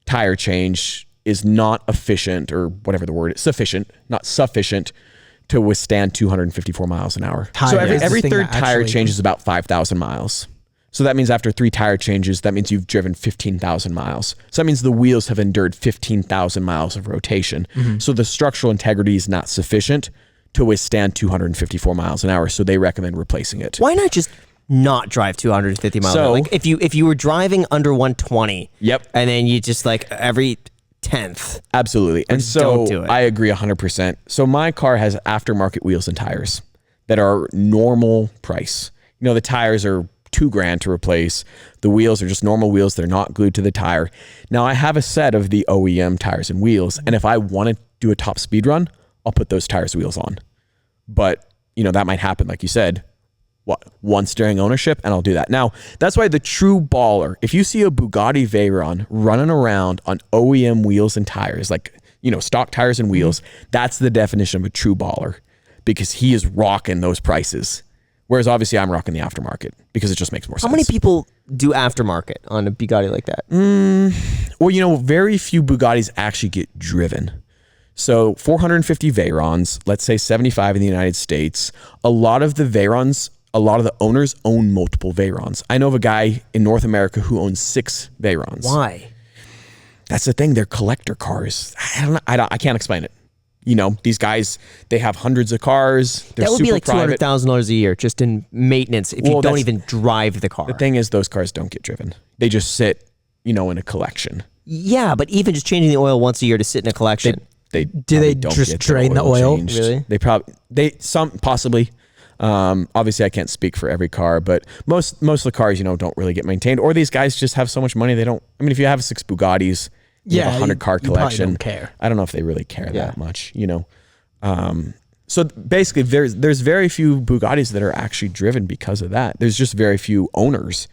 tire change is not efficient, or whatever the word is, not sufficient to withstand 254 miles an hour. So every third tire change is about 5,000 miles. So that means after 3 tire changes, that means you've driven 15,000 miles. So that means the wheels have endured 15,000 miles of rotation. So the structural integrity is not sufficient to withstand 254 miles an hour. So they recommend replacing it. Why not just not drive 250 miles an hour? Like if you were driving under 120, Yep. and then you just like every 10th. Absolutely. And so don't do it. I agree 100%. So my car has aftermarket wheels and tires that are normal price. You know, the tires are $2,000 to replace. The wheels are just normal wheels. They're not glued to the tire. Now I have a set of the OEM tires and wheels. And if I want to do a top speed run, I'll put those tires and wheels on. But, you know, that might happen, like you said, once during ownership, and I'll do that. Now, that's why the true baller, if you see a Bugatti Veyron running around on OEM wheels and tires, like, you know, stock tires and wheels, that's the definition of a true baller, because he is rocking those prices. Whereas obviously I'm rocking the aftermarket because it just makes more sense. How many people do aftermarket on a Bugatti like that? Well, you know, very few Bugattis actually get driven. So 450 Veyrons, let's say 75 in the United States. A lot of the Veyrons, a lot of the owners own multiple Veyrons. I know of a guy in North America who owns 6 Veyrons. Why? That's the thing. They're collector cars. I can't explain it. You know, these guys, they have hundreds of cars. They're That would be like private. $200,000 a year just in maintenance if you don't even drive the car. The thing is, those cars don't get driven. They just sit, you know, in a collection. Yeah, but even just changing the oil once a year to sit in a collection. They Do they don't just get drain the oil? changed. Really? Some possibly. Obviously I can't speak for every car, but most of the cars, you know, don't really get maintained, or these guys just have so much money. They don't, I mean, if you have 6 Bugattis, you have a 100 car collection. Don't care. I don't know if they really care that much, you know? So basically there's very few Bugattis that are actually driven because of that. There's just very few owners,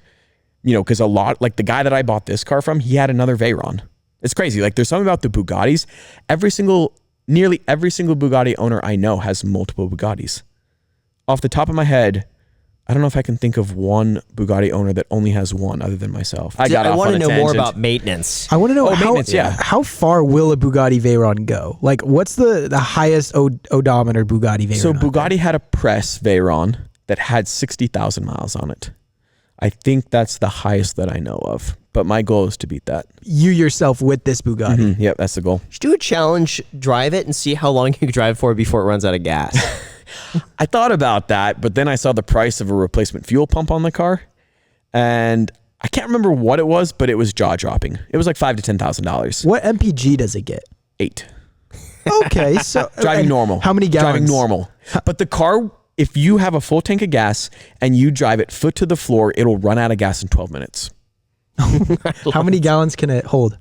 you know, cause a lot, like the guy that I bought this car from, he had another Veyron. It's crazy. Like there's something about the Bugattis. Nearly every single Bugatti owner I know has multiple Bugattis. Off the top of my head, I don't know if I can think of one Bugatti owner that only has one other than myself. I want to know more about maintenance. I want to know maintenance, how far will a Bugatti Veyron go? Like, what's the highest odometer Bugatti Veyron? So Bugatti had a press Veyron that had 60,000 miles on it. I think that's the highest that I know of. But my goal is to beat that. You yourself with this Bugatti. Yep, that's the goal. Just do a challenge, drive it, and see how long you can drive for before it runs out of gas. I thought about that, but then I saw the price of a replacement fuel pump on the car, and I can't remember what it was, but it was jaw-dropping. It was like $5,000 to $10,000. What MPG does it get? 8. Okay, so Driving normal. How many gallons? Driving normal. But the car, if you have a full tank of gas and you drive it foot to the floor, it'll run out of gas in 12 minutes. How many gallons can it hold?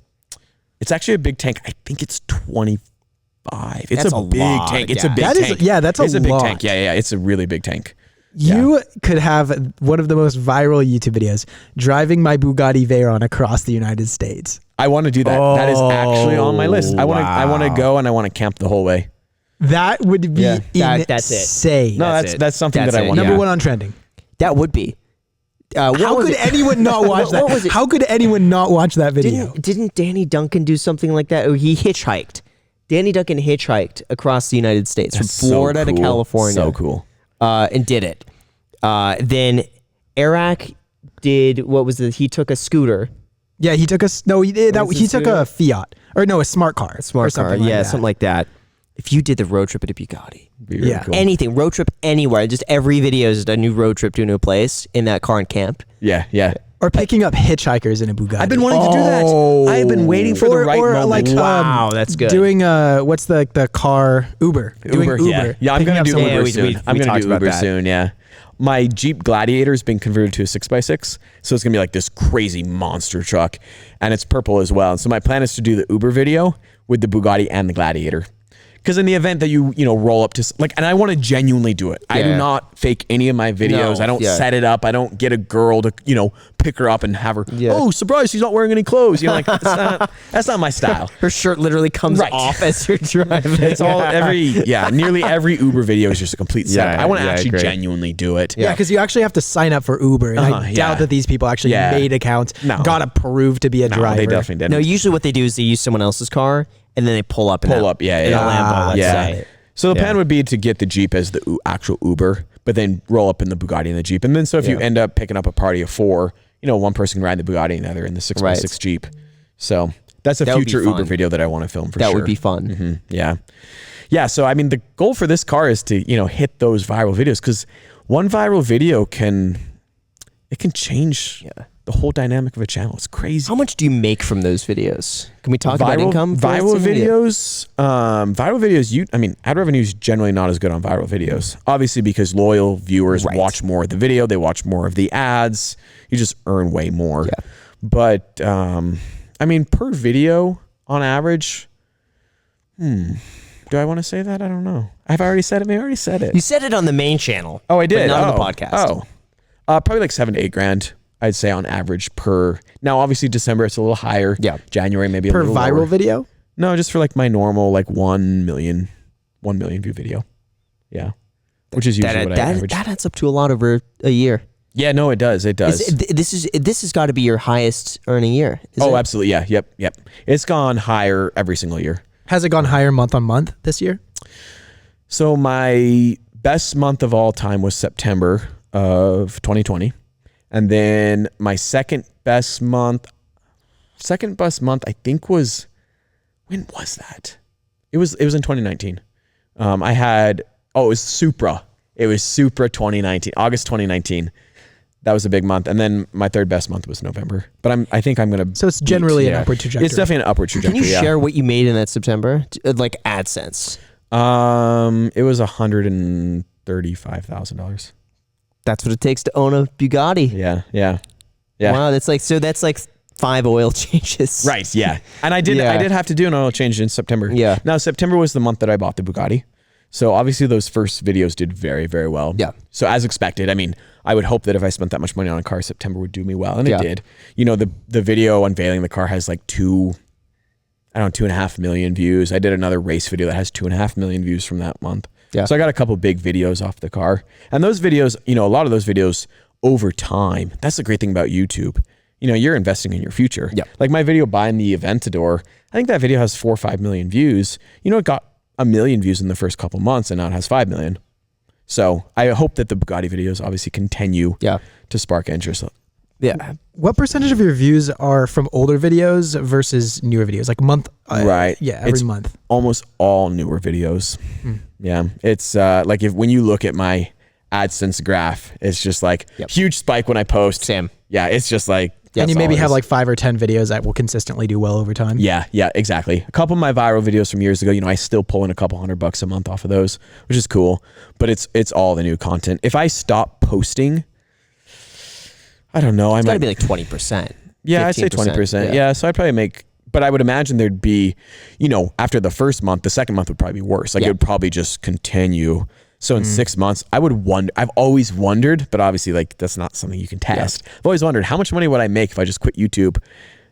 It's actually a big tank. I think it's 25. It's That's a a big lot tank. of It's a gas. big That is- tank. yeah, that's a It's a big lot. tank. Yeah. It's a really big tank. You could have one of the most viral YouTube videos, driving my Bugatti Veyron across the United States. I want to do that. That is actually on my list. I want to go and I want to camp the whole way. That would be That's it. insane. No, That's it. that's something That's that I it. want. Number Yeah. one on trending. That would be. How could anyone not watch that? What was it? How could anyone not watch that video? Didn't Danny Duncan do something like that? Or he hitchhiked. Danny Duncan hitchhiked across the United States That's from Florida so to cool. California. So cool. And did it. Then Eric did, what was it? He took a scooter. Yeah, he took a he took a Fiat, or no, a smart car, Smart or something car. like Yeah, that. something like that. If you did the road trip at a Bugatti, Very Yeah. cool. anything, road trip anywhere, just every video is a new road trip to a new place in that car and camped. Yeah. Or picking up hitchhikers in a Bugatti. I've been wanting to do that. I have been waiting for the right moment. Like, Wow, that's good. Doing what's the car Uber? Doing Uber. Yeah, I'm gonna do Uber soon. I'm gonna do Uber that. soon. Yeah. My Jeep Gladiator has been converted to a 6x6, so it's gonna be like this crazy monster truck, and it's purple as well. So my plan is to do the Uber video with the Bugatti and the Gladiator. Because in the event that you roll up to and I want to genuinely do it. I do not fake any of my videos. I don't set it up. I don't get a girl to pick her up and have her. Yeah. Oh, surprise! She's not wearing any clothes. Like that's not my style. Her shirt literally comes off as you're driving. It's all nearly every Uber video is just a complete setup. I want to actually genuinely do it. Yeah, because you actually have to sign up for Uber, and I doubt that these people actually made accounts, got approved to be a driver. They definitely didn't. No, usually what they do is they use someone else's car. And then they pull up in a Lambo, let's say. So the plan would be to get the Jeep as the actual Uber, but then roll up in the Bugatti and the Jeep. And then so if you end up picking up a party of 4, one person can ride the Bugatti and the other in the 6x6 Jeep. So that's a future Uber video that I want to film for sure. That would be fun. Mm-hmm. Yeah. Yeah. So, I mean, the goal for this car is to, hit those viral videos, because one viral video can change the whole dynamic of a channel. It's crazy. How much do you make from those videos? Can we talk about income? Viral videos, ad revenue is generally not as good on viral videos. Obviously, because loyal viewers watch more of the video, they watch more of the ads. You just earn way more. Yeah. But per video on average, do I want to say that? I don't know. I've already said it. Maybe I already said it. You said it on the main channel. Oh, I did. But not on the podcast. Probably like $7,000 to $8,000. I'd say on average per. Now, obviously, December it's a little higher. Yeah. January maybe a little lower. Per viral video? No, just for like my normal 1 million view video. Yeah, which is usually what I average. That adds up to a lot over a year. Yeah, no, it does. It does. This has got to be your highest earning year. Absolutely. Yeah. Yep. It's gone higher every single year. Has it gone higher month on month this year? So my best month of all time was September of 2020. And then my second best month, I think was, when was that? It was in 2019. It was Supra. It was Supra 2019, August 2019. That was a big month. And then my third best month was November. But I think I'm going to. So it's generally an upward trajectory. It's definitely an upward trajectory. Can you share what you made in that September? Like AdSense. It was $135,000. That's what it takes to own a Bugatti. Yeah. Wow, that's like 5 oil changes. Right, yeah. And I did have to do an oil change in September. Yeah. Now, September was the month that I bought the Bugatti. So obviously those first videos did very, very well. Yeah. So as expected, I would hope that if I spent that much money on a car, September would do me well. And it did. The video unveiling the car has like 2.5 million views. I did another race video that has 2.5 million views from that month. Yeah. So I got a couple big videos off the car. And those videos, a lot of those videos over time, that's the great thing about YouTube. You're investing in your future. Yeah. Like my video buying the Aventador, I think that video has 4 or 5 million views. It got 1 million views in the first couple months, and now it has 5 million. So I hope that the Bugatti videos obviously continue to spark interest. Yeah. What percentage of your views are from older videos versus newer videos? Like month? Right. Every month. Almost all newer videos. Yeah. It's when you look at my AdSense graph, it's just like huge spike when I post. Same. Yeah. It's just like. And you maybe have like 5 or 10 videos that will consistently do well over time. Yeah, exactly. A couple of my viral videos from years ago, I still pull in a couple $100 a month off of those, which is cool. But it's all the new content. If I stop posting, I don't know. It's got to be like 20%. Yeah, I'd say 20%. Yeah, so I'd probably make, but I would imagine there'd be, after the first month, the second month would probably be worse. Like it would probably just continue. So in 6 months, I've always wondered, but obviously that's not something you can test. I've always wondered, how much money would I make if I just quit YouTube?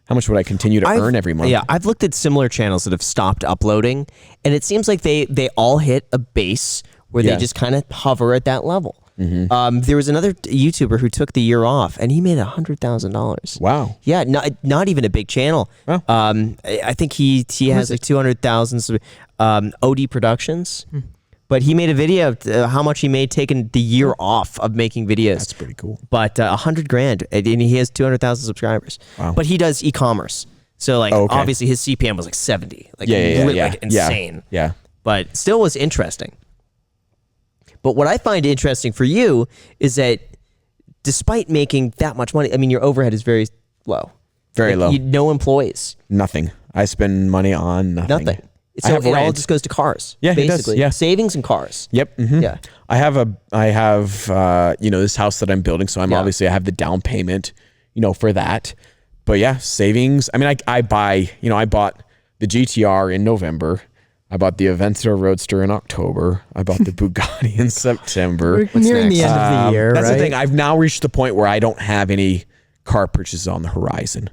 How much would I continue to earn every month? Yeah, I've looked at similar channels that have stopped uploading, and it seems like they all hit a base where they just kind of hover at that level. There was another YouTuber who took the year off, and he made $100,000. Wow. Yeah, not even a big channel. Oh. I think he has like 200,000 OD Productions. But he made a video of how much he made taking the year off of making videos. That's pretty cool. But $100,000, and he has 200,000 subscribers. Wow. But he does e-commerce, so obviously his CPM was like 70, like insane. Yeah. But still was interesting. But what I find interesting for you is that despite making that much money, I mean, your overhead is very low. Very low. No employees. Nothing. I spend money on nothing. Nothing. I So have it all rent. just goes to cars. Yeah, it does, basically. yeah. Savings and cars. Yep. Mhm. Yeah. I have this house that I'm building, so I have the down payment, for that. But yeah, savings. I mean, I bought the GTR in November. I bought the Aventador Roadster in October. I bought the Bugatti in September. We're nearing the end of the year, That's right? the thing. I've now reached the point where I don't have any car purchases on the horizon.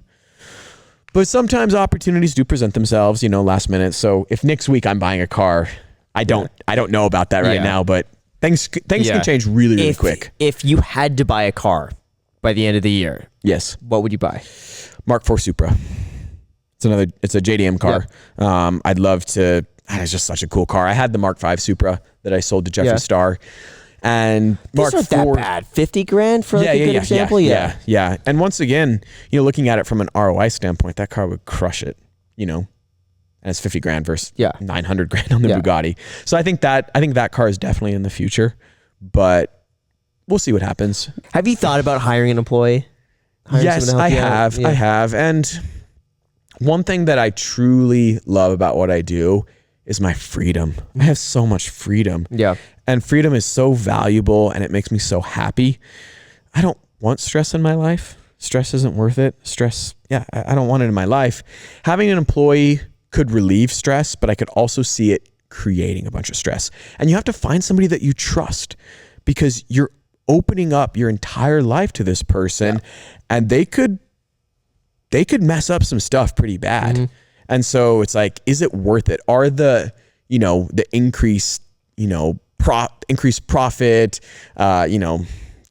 But sometimes opportunities do present themselves, last minute. So if next week I'm buying a car, I don't know about that right now, but things can change really, really quick. If you had to buy a car by the end of the year, Yes. what would you buy? Mark IV Supra. It's a JDM car. I'd love to. It's just such a cool car. I had the Mark V Supra that I sold to Jeffree Star, and Mark These aren't IV. that bad. 50 grand for like a good example. Yeah. And once again, looking at it from an ROI standpoint, that car would crush it. And it's 50 grand versus 900 grand on the Bugatti. So I think that car is definitely in the future, but we'll see what happens. Have you thought about hiring an employee? Yes, I have. I have. And one thing that I truly love about what I do is my freedom. I have so much freedom. Yeah. And freedom is so valuable and it makes me so happy. I don't want stress in my life. Stress isn't worth it. I don't want it in my life. Having an employee could relieve stress, but I could also see it creating a bunch of stress. And you have to find somebody that you trust, because you're opening up your entire life to this person, and they could mess up some stuff pretty bad. Mm-hmm. And so it's like, is it worth it? Are the increased, increased profit,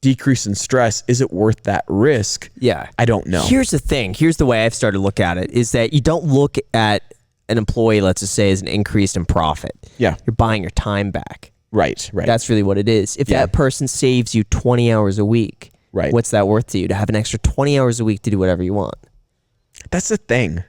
decrease in stress, is it worth that risk? Yeah. I don't know. Here's the thing. Here's the way I've started to look at it, is that you don't look at an employee, let's just say, as an increase in profit. Yeah. You're buying your time back. Right. That's really what it is. If that person saves you 20 hours a week, what's that worth to you? To have an extra 20 hours a week to do whatever you want. That's the thing.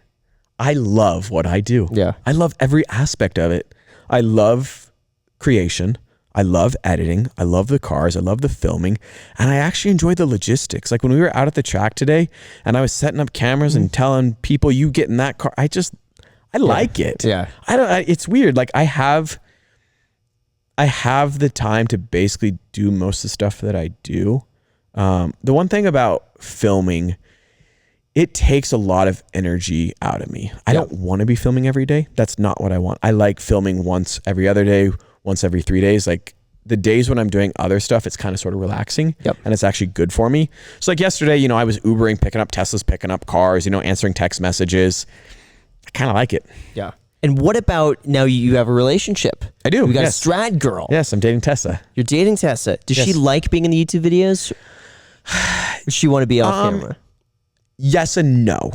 I love what I do. Yeah. I love every aspect of it. I love creation. I love editing. I love the cars. I love the filming. And I actually enjoy the logistics. Like when we were out at the track today and I was setting up cameras and telling people, you get in that car, I like it. Yeah. It's weird. Like I have the time to basically do most of the stuff that I do. The one thing about filming, it takes a lot of energy out of me. I don't want to be filming every day. That's not what I want. I like filming once every other day, once every 3 days. Like the days when I'm doing other stuff, it's kind of sort of relaxing and it's actually good for me. So like yesterday, I was Ubering, picking up Teslas, picking up cars, answering text messages. I kind of like it. Yeah. And what about now you have a relationship? I do. You got a Strad girl. Yes, I'm dating Tessa. You're dating Tessa. Does she like being in the YouTube videos? Does she want to be off camera? Yes and no.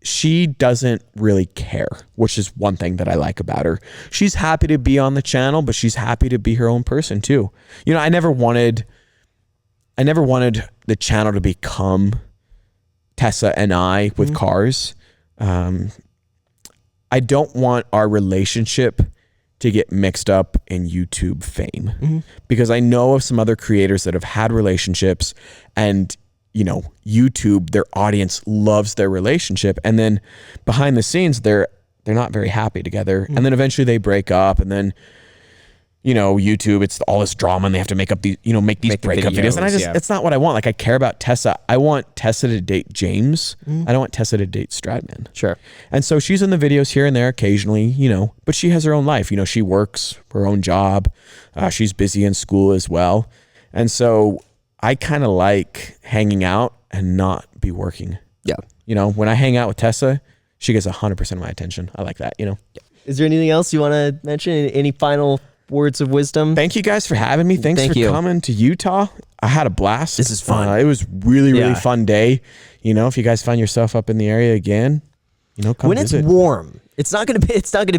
She doesn't really care, which is one thing that I like about her. She's happy to be on the channel, but she's happy to be her own person too. I never wanted the channel to become Tessa and I with cars. I don't want our relationship to get mixed up in YouTube fame, because I know of some other creators that have had relationships and YouTube, their audience loves their relationship, and then behind the scenes they're not very happy together, and then eventually they break up, and then YouTube, it's all this drama and they have to make up these breakup videos, and it's not what I want. Like I care about Tessa. I want Tessa to date James. I don't want Tessa to date Stradman. Sure. And so she's in the videos here and there occasionally, but she has her own life. She works her own job. She's busy in school as well. And so I kind of like hanging out and not be working. Yeah. When I hang out with Tessa, she gets 100% of my attention. I like that, Is there anything else you want to mention? Any final words of wisdom? Thank you guys for having me. Thanks for coming to Utah. I had a blast. This is fun. It was really fun day. If you guys find yourself up in the area again, come when visit. It's warm. It's not gonna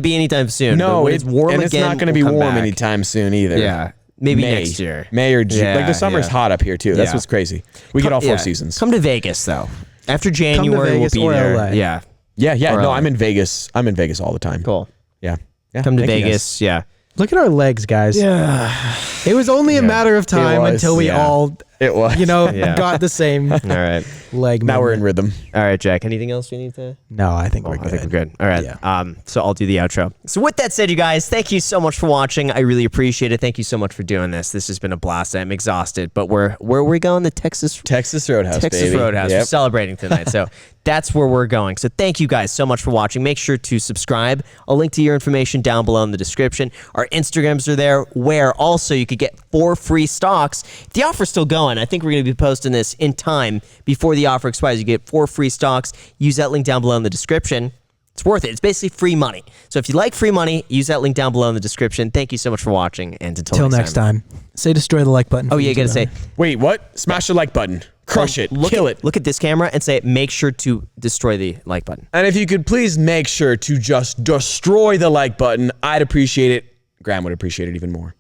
be anytime soon. No, when it's warm and again, it's not going to be warm anytime soon either. Yeah. Maybe next year. May or June. Like the summer's yeah. hot up here too. That's what's crazy. We get all 4 seasons. Come to Vegas though. After January, Vegas we'll be or there. LA. Yeah. Yeah. Or No, LA. I'm in Vegas. I'm in Vegas all the time. Cool. Yeah. Come to Thank you, Vegas. guys. Yeah. Look at our legs, guys. Yeah. It was only a matter of time was, until we all It was. Yeah. Got the same All right. leg. Now we're in movement. rhythm. All right, Jack. Anything else you need to? No, I think we're good. I think we're good. All right. Yeah. So I'll do the outro. So with that said, you guys, thank you so much for watching. I really appreciate it. Thank you so much for doing this. This has been a blast. I'm exhausted, but where are we going? The Texas Roadhouse, baby. Roadhouse. Yep. We're celebrating tonight. So that's where we're going. So thank you guys so much for watching. Make sure to subscribe. I'll link to your information down below in the description. Our Instagrams are there, where also you could get 4 free stocks. If the offer's still going, I think we're going to be posting this in time before the offer expires. You get 4 free stocks. Use that link down below in the description. It's worth it. It's basically free money. So if you like free money, use that link down below in the description. Thank you so much for watching, and until next time. Say destroy the like button. Oh yeah, you gotta say. Wait, what? Smash the like button. Crush it. Kill it. Look at this camera and say, make sure to destroy the like button. And if you could please make sure to just destroy the like button, I'd appreciate it. Graham would appreciate it even more.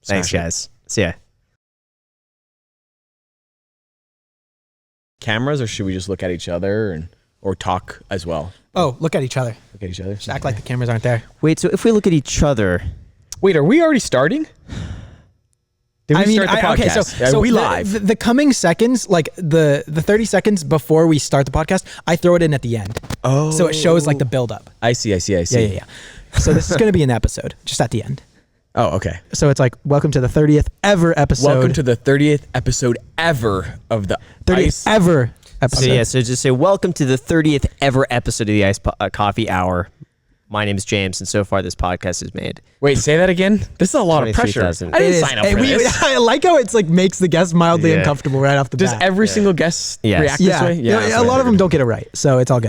Thanks, Smash it. guys. See ya. Cameras, or should we just look at each other or talk as well? Oh, look at each other. Look at each other. Just act like the cameras aren't there. Wait, so if we look at each other, Wait, are we already starting? Did we start the podcast? Okay, so we the, live. The coming seconds, like the 30 seconds before we start the podcast, I throw it in at the end. Oh. So it shows like the build up. I see. Yeah. So this is going to be an episode just at the end. Oh, okay. So it's like, welcome to the 30th ever episode. Welcome to the 30th episode ever of the 30th Ice. ever episode. so yeah, so just say welcome to the 30th ever episode of the Ice Coffee Hour. My name is James, and so far this podcast is made. Wait, say that again? This is a lot of pressure. 23,000. I It didn't is. sign up Hey, for this. I like how it's like makes the guest mildly Yeah. uncomfortable right off the Does bat. every single guest Yes. react this way? Yeah, that's a what I lot of them figured. don't get it right, so it's all good.